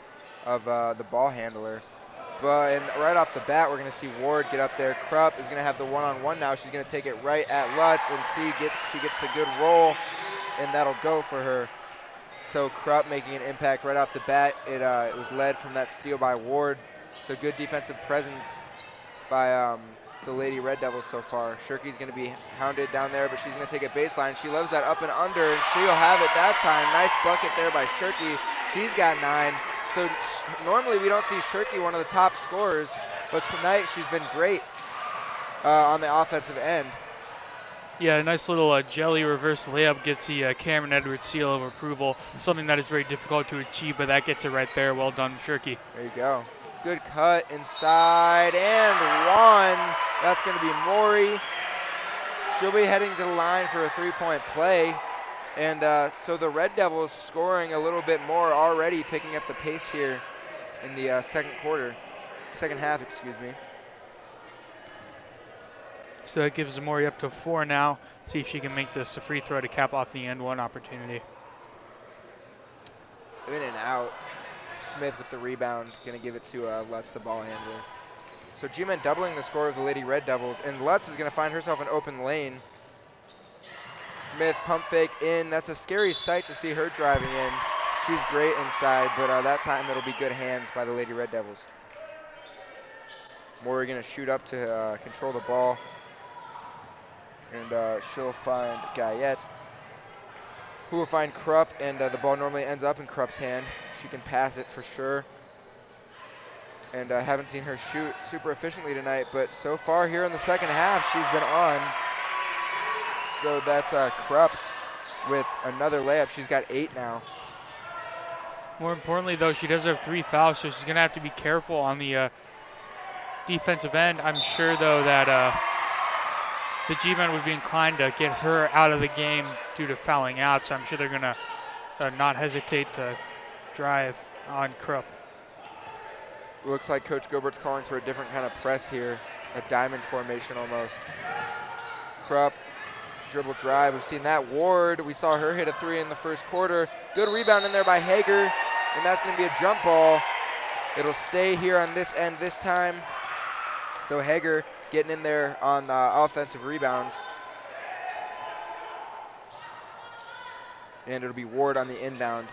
of the ball handler. But right off the bat, we're going to see Ward get up there. Krupp is going to have the one-on-one now. She's going to take it right at Lutz, and she gets the good roll, and that'll go for her. So Krupp making an impact right off the bat. It was led from that steal by Ward. So good defensive presence by the Lady Red Devils so far. Shirky's going to be hounded down there, but she's going to take it baseline. She loves that up and under, and she'll have it that time. Nice bucket there by Shirky. She's got 9. So normally we don't see Shirky, one of the top scorers, but tonight she's been great on the offensive end. Yeah, a nice little jelly reverse layup gets the Cameron Edwards seal of approval, something that is very difficult to achieve, but that gets it right there. Well done, Shirky. There you go. Good cut inside, and 1. That's going to be Maury. She'll be heading to the line for a 3-point play. And so the Red Devils scoring a little bit more already, picking up the pace here in the second half, excuse me. So that gives Maury up to 4 now. See if she can make this a free throw to cap off the end one opportunity. In and out. Smith with the rebound, going to give it to Lutz, the ball handler. So G-Men doubling the score of the Lady Red Devils, and Lutz is going to find herself an open lane. Smith pump fake in. That's a scary sight to see her driving in. She's great inside, but that time it'll be good hands by the Lady Red Devils. Maury going to shoot up to control the ball, and she'll find Guyette, who will find Krupp, and the ball normally ends up in Krupp's hand. She can pass it for sure. And I haven't seen her shoot super efficiently tonight, but so far here in the second half, she's been on. So that's Krupp with another layup. She's got 8 now. More importantly, though, she does have 3 fouls, so she's going to have to be careful on the defensive end. I'm sure, though, that the G-Men would be inclined to get her out of the game due to fouling out, so I'm sure they're going to not hesitate to drive on Krupp. Looks like Coach Gilbert's calling for a different kind of press here, a diamond formation almost. Krupp, dribble drive. We've seen that. Ward, we saw her hit a 3 in the first quarter. Good rebound in there by Hager, and that's going to be a jump ball. It'll stay here on this end this time. So Hager getting in there on offensive rebounds. And it'll be Ward on the inbound.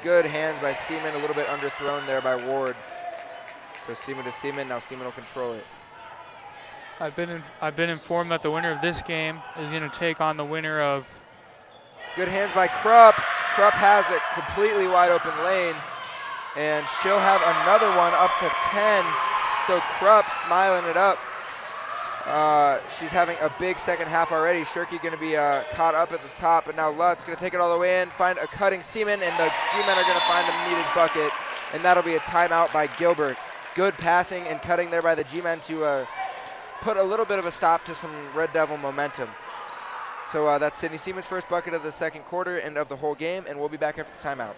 Good hands by Seaman, a little bit underthrown there by Ward. So Seaman to Seaman, now Seaman will control it. I've been informed that the winner of this game is going to take on the winner of. Good hands by Krupp. Krupp has it completely wide open lane, and she'll have another one up to 10. So Krupp smiling it up. She's having a big second half already. Shirky going to be caught up at the top, but now Lutz going to take it all the way in, find a cutting Seaman, and the G-Men are going to find a needed bucket, and that'll be a timeout by Gilbert. Good passing and cutting there by the G-Men to put a little bit of a stop to some Red Devil momentum. So that's Sydney Seaman's first bucket of the second quarter and of the whole game, and we'll be back after the timeout.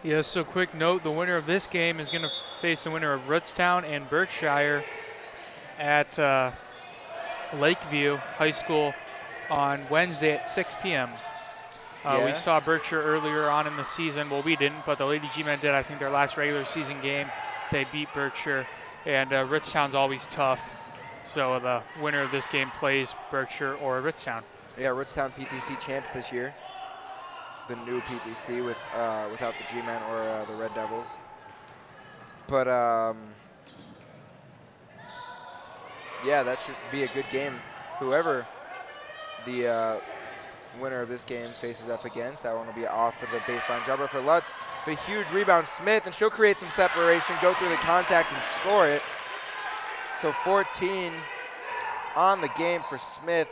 Yes, so quick note, the winner of this game is going to face the winner of Rootstown and Berkshire at Lakeview High School on Wednesday at 6 p.m. Yeah. We saw Berkshire earlier on in the season. Well, we didn't, but the Lady G-Men did. I think their last regular season game, they beat Berkshire. And Ritztown's always tough. So the winner of this game plays Berkshire or Ritztown. Yeah, Ritztown PTC champs this year. The new PTC without the G-Men or the Red Devils. But yeah, that should be a good game. Whoever the winner of this game faces up against, that one will be off for the baseline jumper for Lutz. But huge rebound, Smith, and she'll create some separation, go through the contact and score it. So 14 on the game for Smith.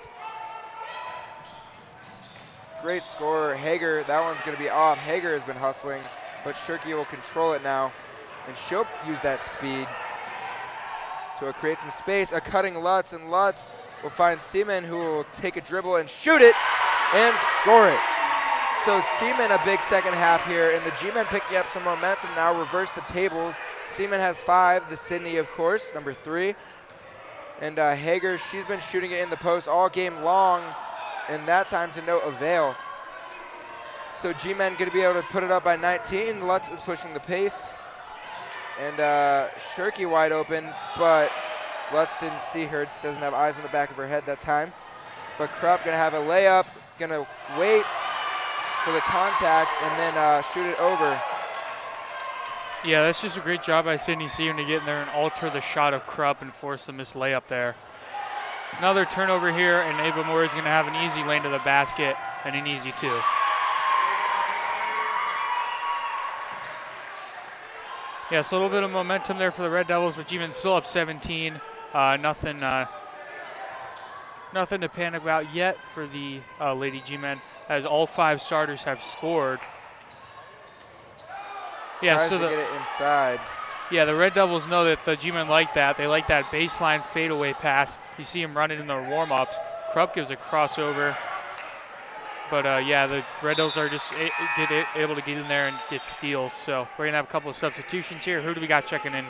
Great scorer, Hager. That one's going to be off. Hager has been hustling, but Shirky will control it now, and she'll use that speed to create some space. A cutting Lutz, and Lutz will find Seaman, who will take a dribble and shoot it and score it. So Seaman, a big second half here, and the G-Men picking up some momentum now, reverse the tables. Seaman has 5, the Sydney, of course, number 3. And Hager, she's been shooting it in the post all game long, and that time to no avail. So G-Men going to be able to put it up by 19. Lutz is pushing the pace. And Shirky wide open, but Lutz didn't see her, doesn't have eyes on the back of her head that time. But Krupp going to have a layup, going to wait for the contact and then shoot it over. Yeah, that's just a great job by Sydney Seaman to get in there and alter the shot of Krupp and force a missed layup there. Another turnover here, and Ava Moore is going to have an easy lane to the basket and an easy 2. Yeah, so a little bit of momentum there for the Red Devils, but G-Men still up 17. Nothing to panic about yet for the Lady G-Men, as all 5 starters have scored. Yeah, Tries so to get it inside. Yeah, the Red Devils know that the G-Men like that. They like that baseline fadeaway pass. You see them running in their warm-ups. Krupp gives a crossover. But, yeah, the Red Devils are just able to get in there and get steals. So we're going to have a couple of substitutions here. Who do we got checking in?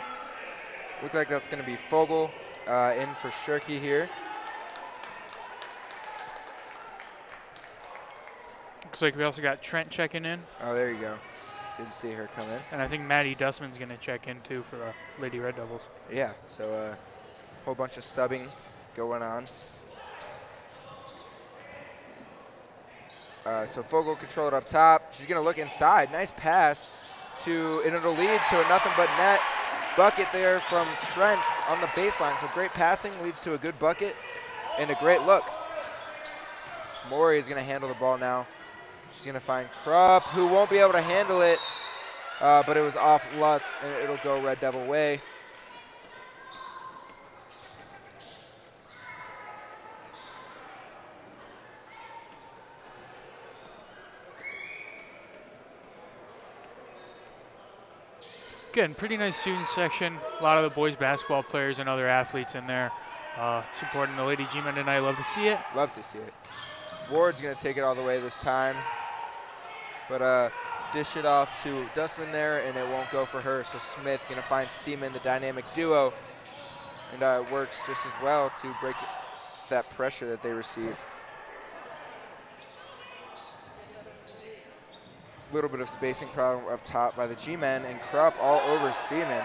Looks like that's going to be Fogel in for Shirky here. Looks like we also got Trent checking in. Oh, there you go. Didn't see her come in. And I think Maddie Dustman's going to check in, too, for the Lady Red Devils. Yeah, so a whole bunch of subbing going on. So Fogel control it up top. She's going to look inside. Nice pass and it'll lead to a nothing but net bucket there from Trent on the baseline. So great passing leads to a good bucket and a great look. Maury is going to handle the ball now. She's going to find Krupp, who won't be able to handle it, but it was off Lutz, and it'll go Red Devil way. Good, pretty nice student section. A lot of the boys basketball players and other athletes in there supporting the Lady G-Men tonight. Love to see it. Love to see it. Ward's going to take it all the way this time. But dish it off to Dustman there, and it won't go for her. So Smith going to find Seaman, the dynamic duo. And it works just as well to break that pressure that they received. Little bit of spacing problem up top by the G-Men, and Krupp all over Seaman.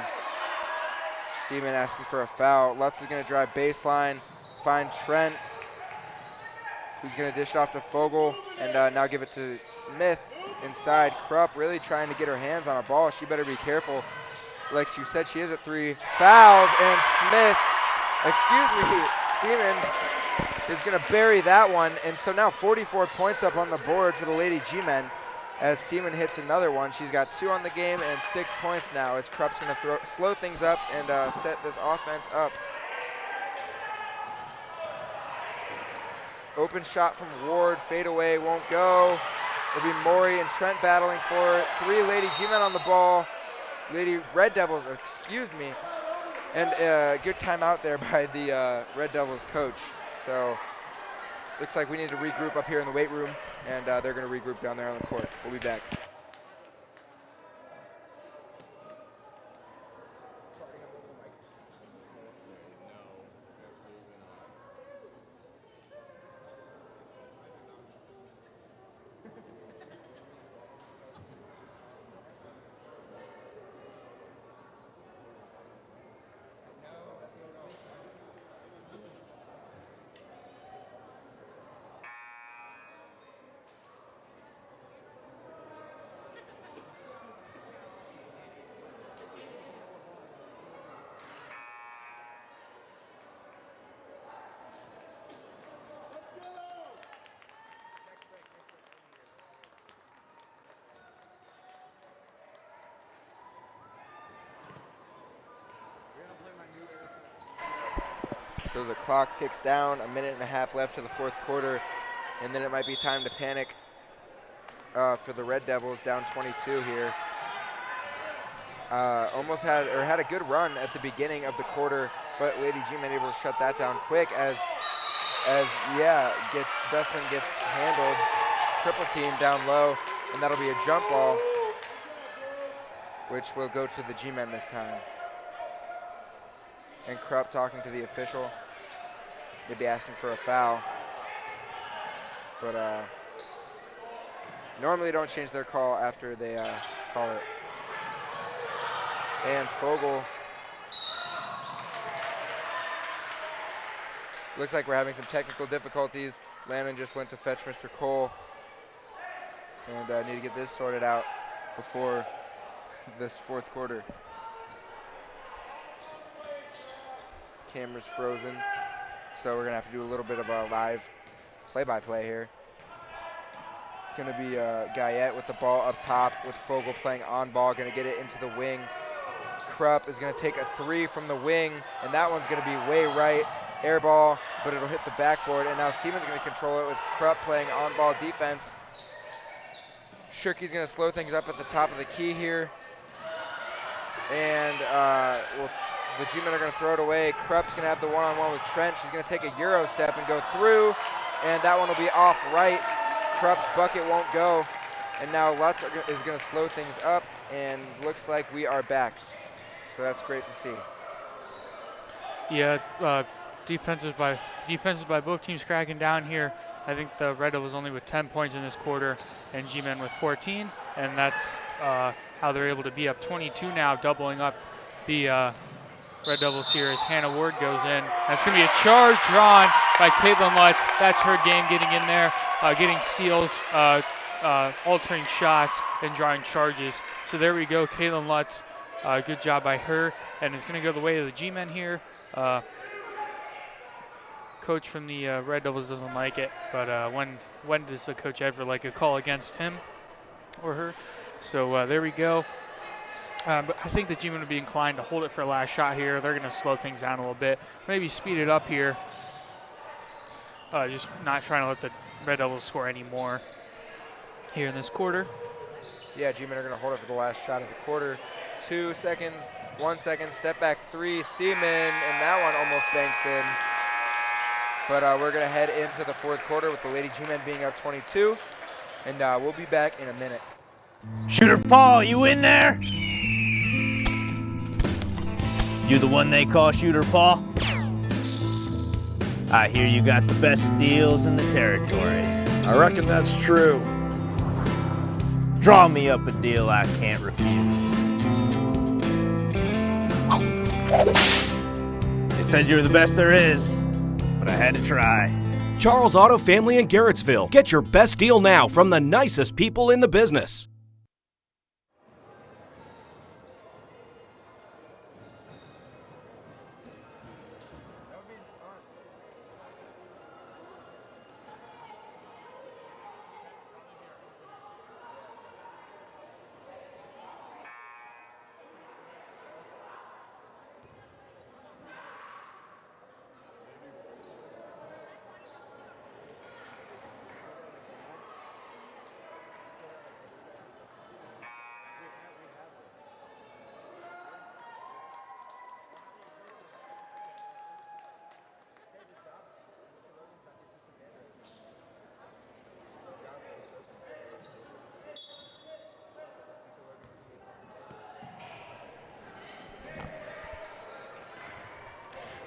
Seaman asking for a foul. Lutz is going to drive baseline, find Trent, who's going to dish it off to Fogel, and now give it to Smith inside. Krupp really trying to get her hands on a ball. She better be careful. Like you said, she is at 3 fouls, and Seaman is going to bury that one. And so now 44 points up on the board for the Lady G-Men as Seaman hits another one. She's got 2 on the game and 6 points now as Krupp's going to slow things up and set this offense up. Open shot from Ward, fade away, won't go. It'll be Maury and Trent battling for it. 3 Lady G-Men on the ball. Lady Red Devils, excuse me. And good timeout there by the Red Devils coach. So looks like we need to regroup up here in the weight room, and they're going to regroup down there on the court. We'll be back. So the clock ticks down, 1.5 minutes left to the fourth quarter, and then it might be time to panic for the Red Devils, down 22 here. Almost had a good run at the beginning of the quarter, but Lady G-Men able to shut that down quick as Dustman gets handled, triple team down low, and that'll be a jump ball, which will go to the G-Men this time. And Krupp talking to the official, maybe asking for a foul, but normally don't change their call after they call it. And Fogel, looks like we're having some technical difficulties. Landon just went to fetch Mr. Cole, and need to get this sorted out before this fourth quarter. Camera's frozen, so we're gonna have to do a little bit of a live play-by-play here. It's gonna be Guyette with the ball up top with Fogel playing on ball, gonna get it into the wing. Krupp is gonna take a 3 from the wing, and that one's gonna be way right, air ball, but it'll hit the backboard, and now Siemens gonna control it with Krupp playing on ball defense. Shirky's gonna slow things up at the top of the key here, and the G-Men are gonna throw it away. Krupp's gonna have the one-on-one with Trent. She's gonna take a Euro step and go through, and that one will be off right. Krupp's bucket won't go, and now Lutz is gonna slow things up, and looks like we are back. So that's great to see. Yeah, defenses by both teams cracking down here. I think the Red Devils only with 10 points in this quarter, and G-Men with 14, and that's how they're able to be up 22 now, doubling up the Red Devils here as Hannah Ward goes in. That's going to be a charge drawn by Caitlin Lutz. That's her game, getting in there, getting steals, altering shots, and drawing charges. So there we go, Caitlin Lutz. Good job by her, and it's going to go the way of the G-Men here. Coach from the Red Devils doesn't like it, but when does a coach ever like a call against him or her? So there we go. But I think the G-Men would be inclined to hold it for a last shot here. They're going to slow things down a little bit, maybe speed it up here. Just not trying to let the Red Devils score any more here in this quarter. Yeah, G-Men are going to hold it for the last shot of the quarter. 2 seconds, 1 second, step back 3, Seaman, and that one almost banks in. But we're going to head into the fourth quarter with the Lady G-Men being up 22, and we'll be back in a minute. Shooter Paul, you in there? You the one they call Shooter Paul? I hear you got the best deals in the territory. I reckon that's true. Draw me up a deal I can't refuse. They said you're the best there is, but I had to try. Charles Auto Family in Garrettsville. Get your best deal now from the nicest people in the business.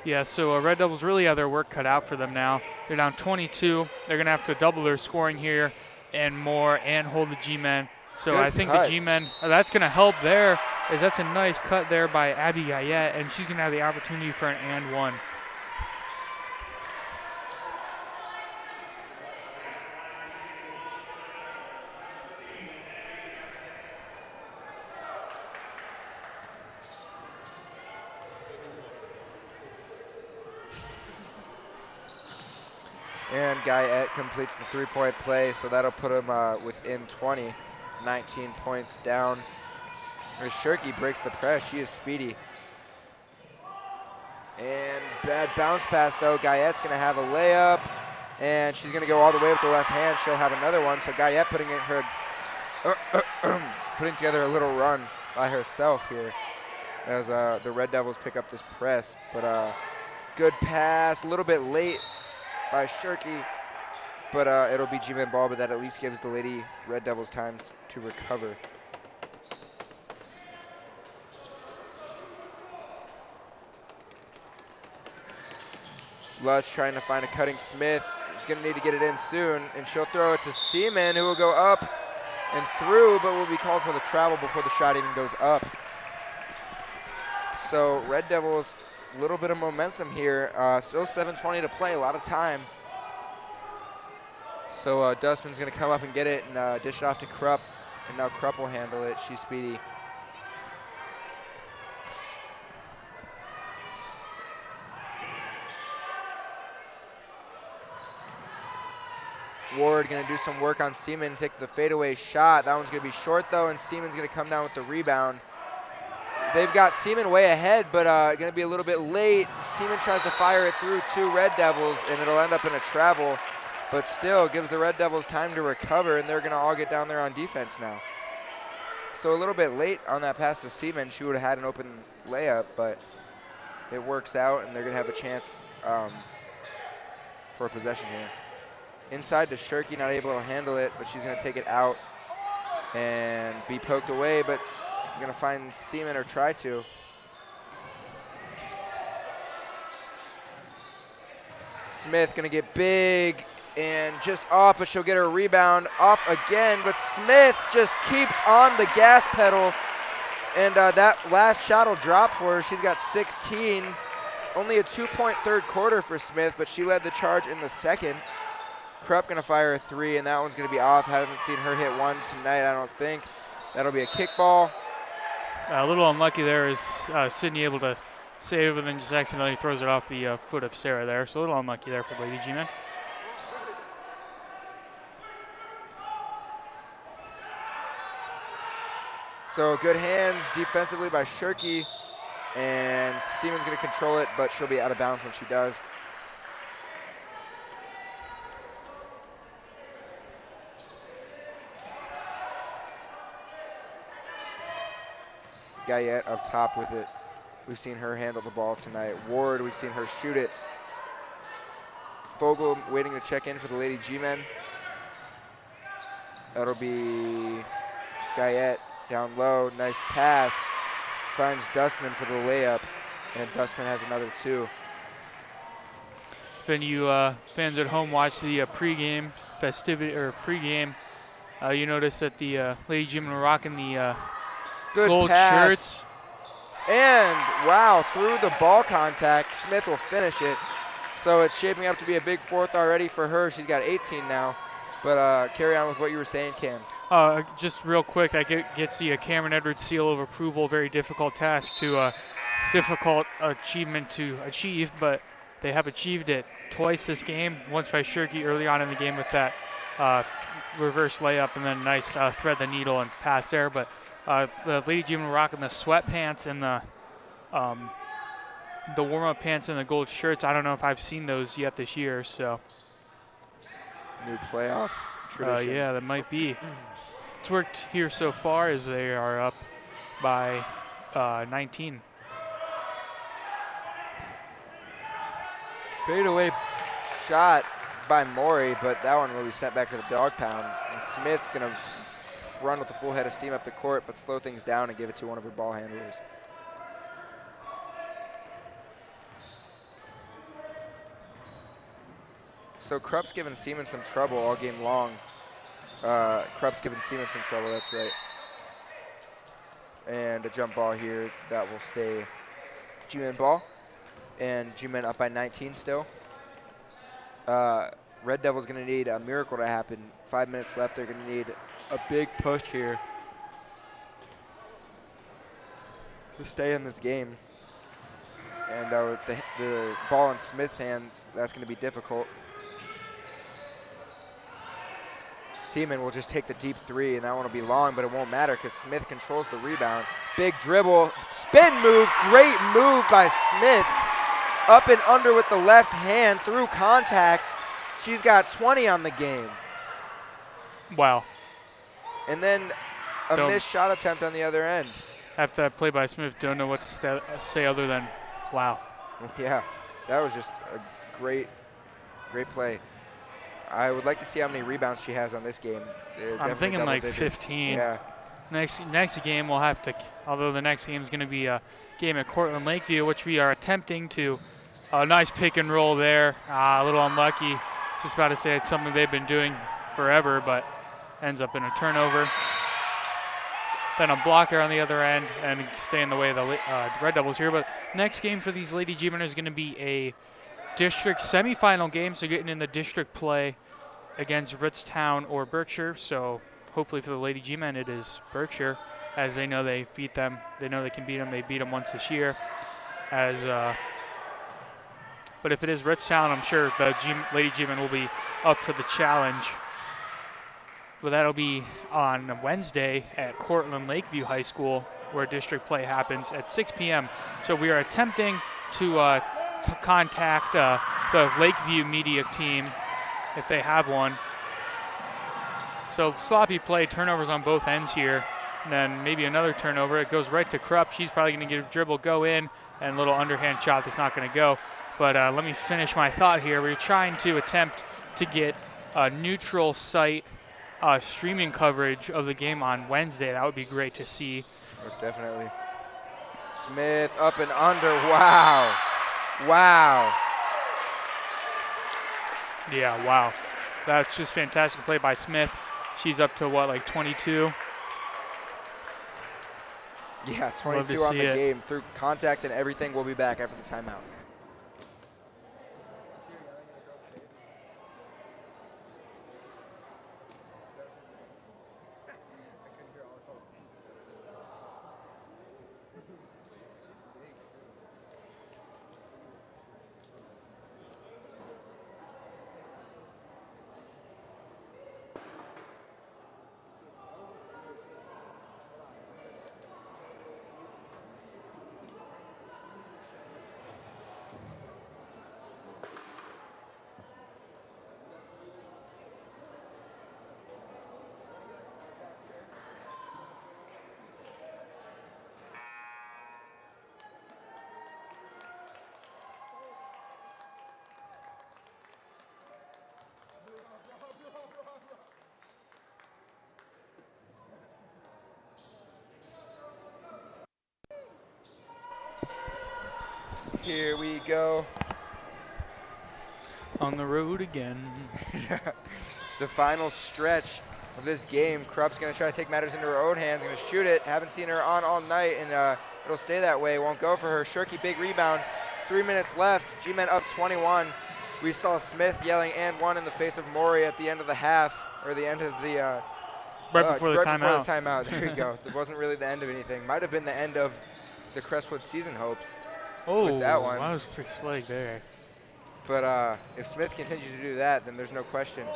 Yeah, so Red Devils really have their work cut out for them now. They're down 22. They're going to have to double their scoring here and more and hold the G-Men. So Good I think cut. the G-Men, that's going to help there, as that's a nice cut there by Abby Guyette, and she's going to have the opportunity for an and one. And Guyette completes the three-point play, so that'll put him within 20, 19 points down. As Shirky breaks the press, she is speedy. And bad bounce pass, though. Guyette's going to have a layup, and she's going to go all the way with the left hand. She'll have another one. So Guyette putting together a little run by herself here as the Red Devils pick up this press. But good pass, a little bit late by Shirky, but it'll be G-Men ball, but that at least gives the Lady Red Devils time to recover. Lutz trying to find a cutting Smith. She's going to need to get it in soon, and she'll throw it to Seaman, who will go up and through, but will be called for the travel before the shot even goes up. So Red Devils, a little bit of momentum here. Still 7:20 to play, a lot of time. So Dustman's going to come up and get it and dish it off to Krupp, and now Krupp will handle it. She's speedy. Ward going to do some work on Seaman, take the fadeaway shot. That one's going to be short, though, and Seaman's going to come down with the rebound. They've got Seaman way ahead, but going to be a little bit late. Seaman tries to fire it through 2 Red Devils, and it'll end up in a travel, but still gives the Red Devils time to recover, and they're going to all get down there on defense now. So a little bit late on that pass to Seaman. She would have had an open layup, but it works out, and they're going to have a chance for a possession here. Inside to Shirky, not able to handle it, but she's going to take it out and be poked away, but going to find Seaman or try to. Smith going to get big and just off, but she'll get her rebound off again, but Smith just keeps on the gas pedal, and that last shot will drop for her. She's got 16. Only a 2-point third quarter for Smith, but she led the charge in the second. Krupp going to fire a 3, and that one's going to be off. Haven't seen her hit one tonight, I don't think. That'll be a kickball. A little unlucky there is Sydney able to save it, and then just accidentally throws it off the foot of Sarah there. So a little unlucky there for Lady G-Men. So good hands defensively by Shirky, and Seaman's going to control it, but she'll be out of bounds when she does. Guyette up top with it. We've seen her handle the ball tonight. Ward, we've seen her shoot it. Fogel waiting to check in for the Lady G-Men. That'll be Guyette down low. Nice pass. Finds Dustman for the layup, and Dustman has another 2. If you fans at home watch the pregame festivity or pregame, you notice that the Lady G-Men were rocking the Good gold pass. shirts. And wow, through the ball contact, Smith will finish it. So it's shaping up to be a big 4th already for her. She's got 18 now. But carry on with what you were saying, Cam. Just real quick, that gets the Cameron Edwards seal of approval. Very difficult task to difficult achievement to achieve, but they have achieved it twice this game. Once by Shirky early on in the game with that reverse layup, and then nice thread the needle and pass there. But the Lady G-Men were rocking the sweatpants and the warm-up pants and the gold shirts. I don't know if I've seen those yet this year. So new playoff tradition. Yeah, that might be. It's worked here so far as they are up by 19. Fadeaway shot by Maury, but that one will be sent back to the dog pound. And Smith's going to run with a full head of steam up the court, but slow things down and give it to one of her ball handlers. So Krupp's given Seaman some trouble all game long. Krupp's given Seaman some trouble, that's right. And a jump ball here that will stay G-Men ball. And G-Men up by 19 still. Red Devils going to need a miracle to happen. 5 minutes left. They're going to need a big push here to stay in this game. And with the ball in Smith's hands, that's going to be difficult. Seaman will just take the deep 3, and that one will be long, but it won't matter because Smith controls the rebound. Big dribble, spin move, great move by Smith. Up and under with the left hand through contact. She's got 20 on the game. Wow. And then a missed shot attempt on the other end. After that play by Smith, don't know what to say other than wow. Yeah, that was just a great play. I would like to see how many rebounds she has on this game. I'm thinking like 15. Yeah. Next game we'll have to, although the next game is going to be a game at Cortland Lakeview, which we are attempting to. A nice pick and roll there. A little unlucky. Just about to say it's something they've been doing forever, but ends up in a turnover. Then a blocker on the other end and stay in the way of the Red Devils here. But next game for these Lady G-Men is going to be a district semifinal game, so getting in the district play against Ritztown or Berkshire. So hopefully for the Lady G-Men it is Berkshire, as they know they beat them. They know they can beat them. They beat them once this year. But if it is Ritztown, I'm sure the Lady G-Men will be up for the challenge. But that'll be on Wednesday at Cortland Lakeview High School, where district play happens at 6 p.m. So we are attempting to contact the Lakeview media team if they have one. So sloppy play, turnovers on both ends here. And then maybe another turnover. It goes right to Krupp. She's probably going to get a dribble, go in, and a little underhand shot that's not going to go. But let me finish my thought here. We're trying to attempt to get a neutral site streaming coverage of the game on Wednesday. That would be great to see. Most definitely. Smith up and under. Wow. Wow. Yeah, wow. That's just fantastic play by Smith. She's up to what, like 22? Yeah, 22 on the game through contact and everything. We'll be back after the timeout. Here we go. On the road again. The final stretch of this game. Krupp's going to try to take matters into her own hands. Going to shoot it. Haven't seen her on all night, and it'll stay that way. Won't go for her. Shirky, big rebound. 3 minutes left. G-Men up 21. We saw Smith yelling and one in the face of Maury at the end of the half, or the end of the right before the timeout. Before the timeout. There you go. It wasn't really the end of anything. Might have been the end of the Crestwood season hopes. Oh, with that one. That was pretty slick there. But if Smith continues to do that, then there's no question.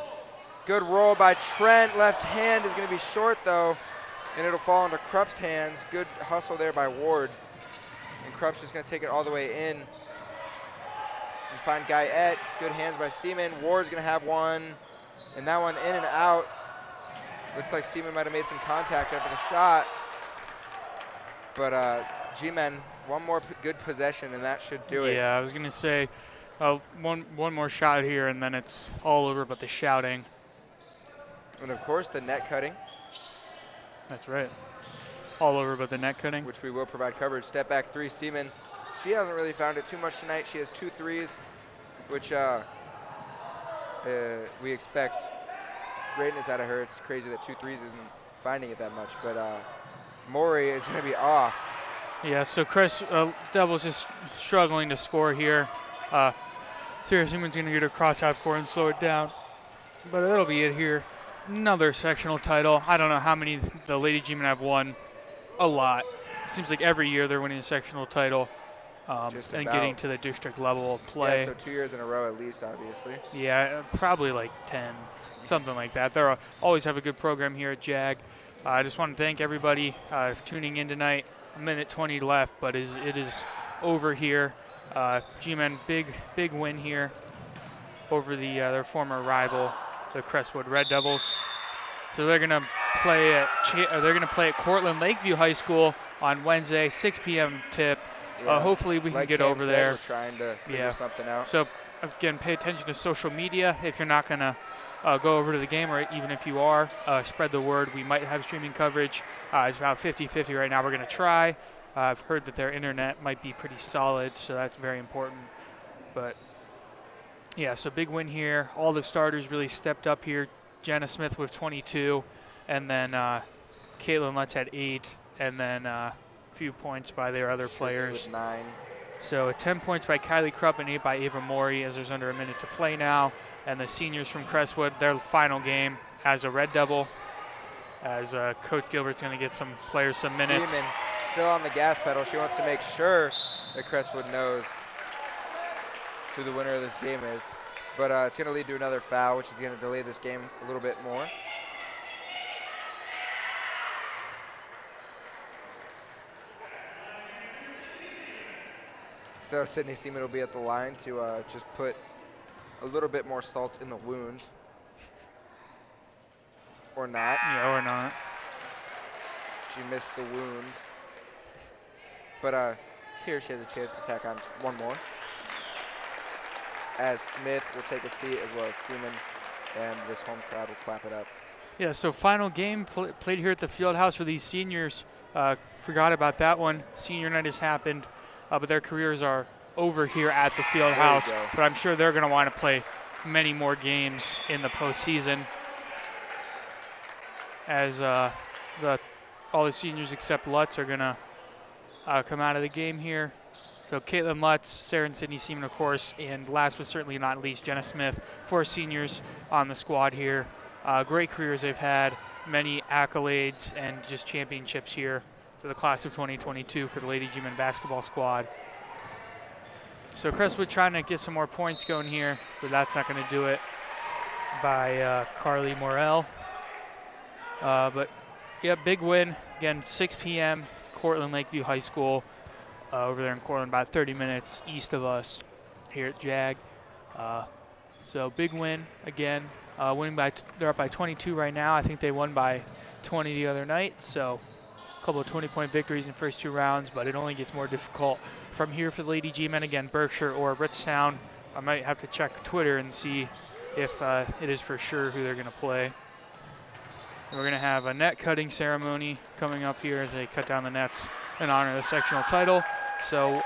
Good roll by Trent. Left hand is going to be short, though, and it'll fall into Krupp's hands. Good hustle there by Ward. And Krupp's just going to take it all the way in and find Guyette. Good hands by Seaman. Ward's going to have one, and that one in and out. Looks like Seaman might have made some contact after the shot. But G-Men, one more good possession, and that should do it. Yeah, I was going to say one more shot here, and then it's all over but the shouting. And, of course, the net cutting. That's right. All over but the net cutting. Which we will provide coverage. Step back three, Seaman. She hasn't really found it too much tonight. She has 2 threes, which we expect greatness out of her. It's crazy that 2 threes isn't finding it that much. But Maury is going to be off. Yeah, so Devils just struggling to score here. Sarah Seaman's going to get her cross half court and slow it down. But that'll be it here. Another sectional title. I don't know how many the Lady G-Men have won. A lot. It seems like every year they're winning a sectional title and getting to the district level of play. Yeah, so 2 years in a row at least, obviously. Yeah, probably like 10, something like that. They always have a good program here at JAG. I just want to thank everybody for tuning in tonight. A minute 20 left, but it is over here. G-Men big win here over their former rival, the Crestwood Red Devils. So they're gonna play at Cortland Lakeview High School on Wednesday, 6 p.m. tip. Yeah. Hopefully we can Like get Cam over said, there. We're trying to figure something out. So again, pay attention to social media if you're not gonna go over to the game, or even if you are, spread the word. We might have streaming coverage. It's about 50-50 right now. We're gonna try. I've heard that their internet might be pretty solid, so that's very important. But yeah, so big win here. All the starters really stepped up here. Jenna Smith with 22, and then Caitlin Lutz had 8, and then a few points by their other players. With 9. So 10 points by Kylie Krupp and 8 by Ava Mori, as there's under a minute to play now. And the seniors from Crestwood, their final game as a Red Devil, as Coach Gilbert's going to get some players some minutes. Seaman still on the gas pedal. She wants to make sure that Crestwood knows who the winner of this game is. But it's going to lead to another foul, which is going to delay this game a little bit more. So Sydney Seaman will be at the line to just put a little bit more salt in the wound. Or not. Yeah, or not. She missed the wound. But here she has a chance to tack on one more, as Smith will take a seat, as well as Seaman, and this home crowd will clap it up. Yeah, so final game played here at the Fieldhouse for these seniors. Forgot about that one. Senior night has happened, but their careers are over here at the Fieldhouse. But I'm sure they're going to want to play many more games in the postseason, as all the seniors except Lutz are going to come out of the game here. So Caitlin Lutz, Sarah and Sydney Seaman, of course, and last but certainly not least, Jenna Smith, 4 seniors on the squad here. Great careers they've had, many accolades and just championships here for the class of 2022 for the Lady G-Men basketball squad. So Crestwood trying to get some more points going here, but that's not going to do it by Carly Morell. But yeah, big win. Again, 6 p.m., Cortland Lakeview High School. Over there in Cortland, about 30 minutes east of us here at JAG. So big win again. Winning they're up by 22 right now. I think they won by 20 the other night. So a couple of 20-point victories in the first 2 rounds, but it only gets more difficult from here for the Lady G-Men. Again, Berkshire or Britztown. I might have to check Twitter and see if it is for sure who they're going to play. We're going to have a net cutting ceremony coming up here as they cut down the nets in honor of the sectional title. So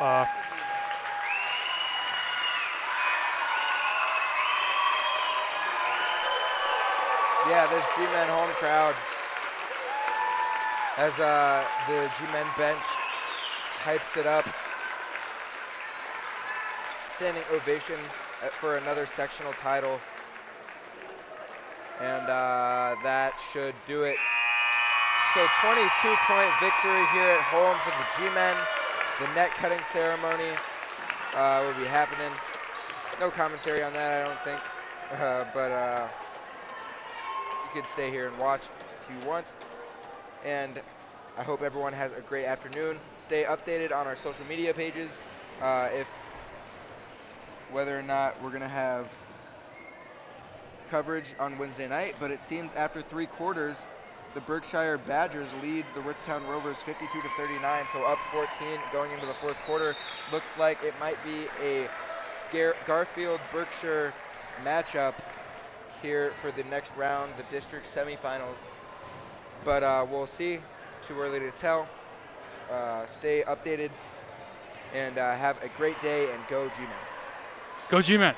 yeah, this G-Men home crowd, as the G-Men bench hypes it up. Standing ovation for another sectional title. And that should do it. So 22-point victory here at home for the G-Men. The net cutting ceremony will be happening. No commentary on that, I don't think. But you could stay here and watch if you want. And I hope everyone has a great afternoon. Stay updated on our social media pages whether or not we're going to have coverage on Wednesday night, but it seems after 3 quarters, the Berkshire Badgers lead the Ritztown Rovers 52-39, so up 14 going into the 4th quarter. Looks like it might be a Garfield Berkshire matchup here for the next round, the district semifinals. But we'll see. Too early to tell. Stay updated and have a great day, and go G-Men. go G-Men.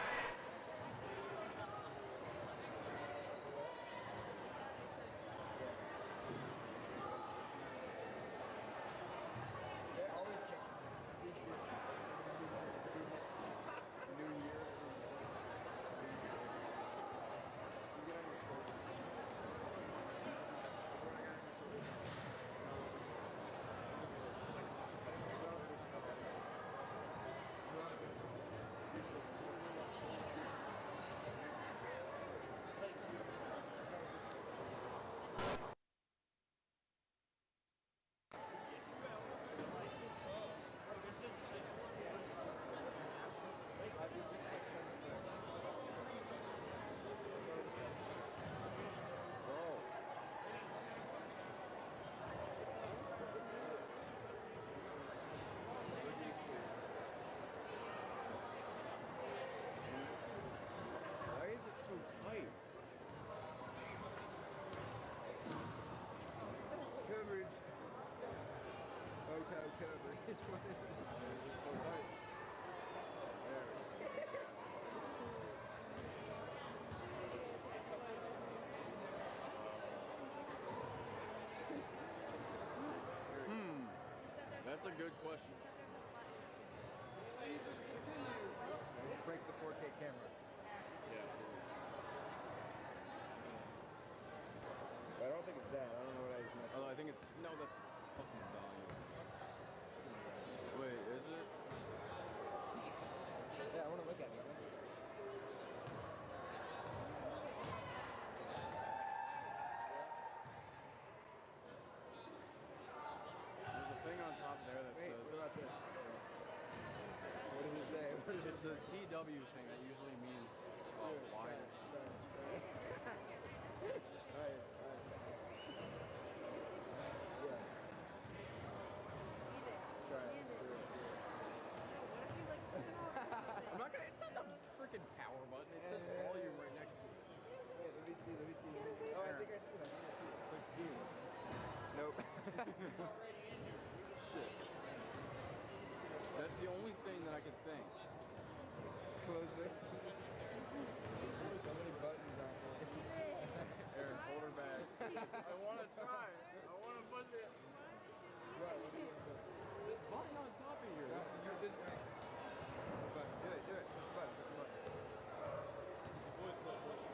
toe cover. Which one is That's a good question. The season continues. Let's break the 4K camera. I don't think it's that. I don't know what I just messed up. Oh, I think it. No, that's fucking value. Wait, is it? Yeah, I want to look at it. There's a thing on top there that Wait, says. what about this? What does it say? What does It's the TW thing that usually means wide. Try it. Yeah. Try it. I'm not gonna. It's not the freaking power button. It says volume right next to it. Wait, let me see. Oh, I think I see it. Let's see it. Nope. Shit. That's the only thing that I can think. Close the. There's so many buttons on there. Aaron, hold her back. I want to try. I want to push it. What do you want to do? This button on top of here. This is your this way. Button. Do it. Push the button.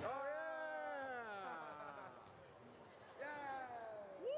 Oh yeah! Yeah! Woo!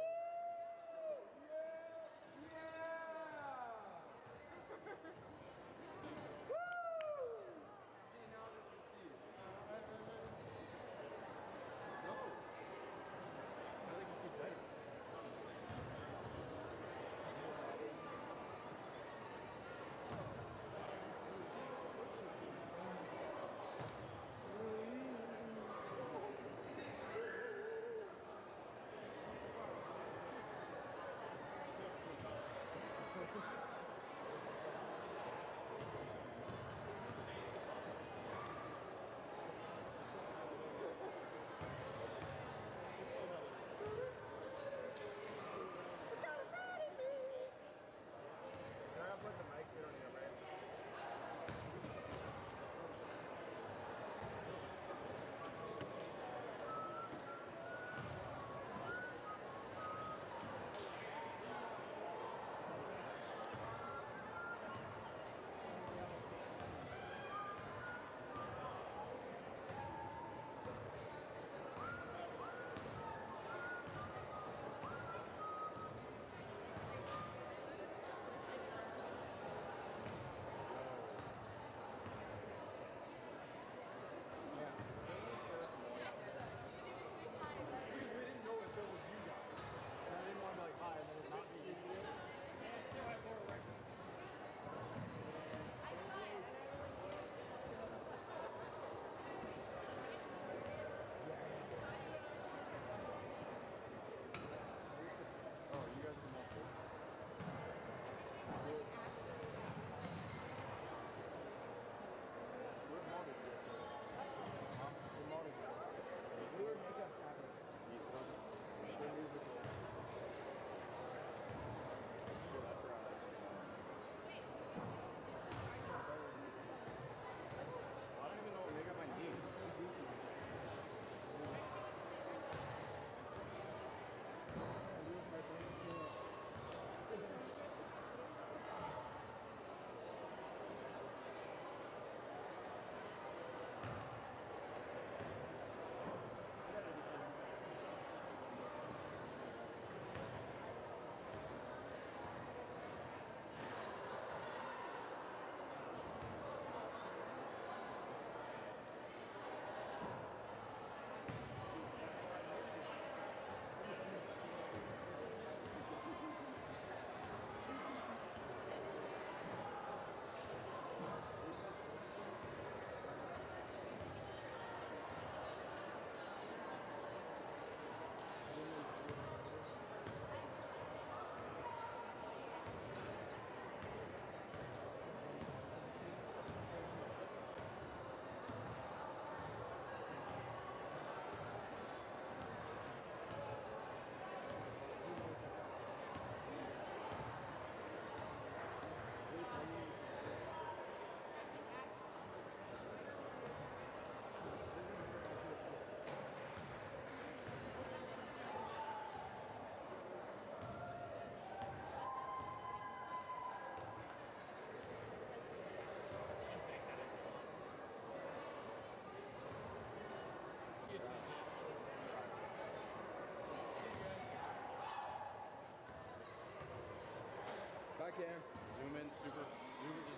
can. Zoom in, just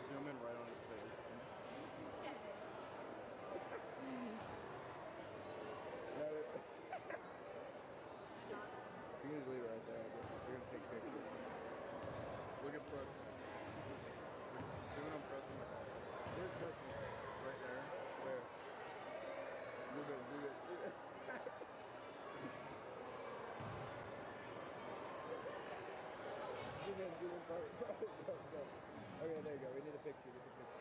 zoom in right on his face. You can just leave it right there. We're gonna take pictures. Look at Preston. Zoom in on Preston. Where's Preston? Right there. Where? Zoom in. Zoom in, probably. Go. Okay, there you go. We need a picture. Get the picture.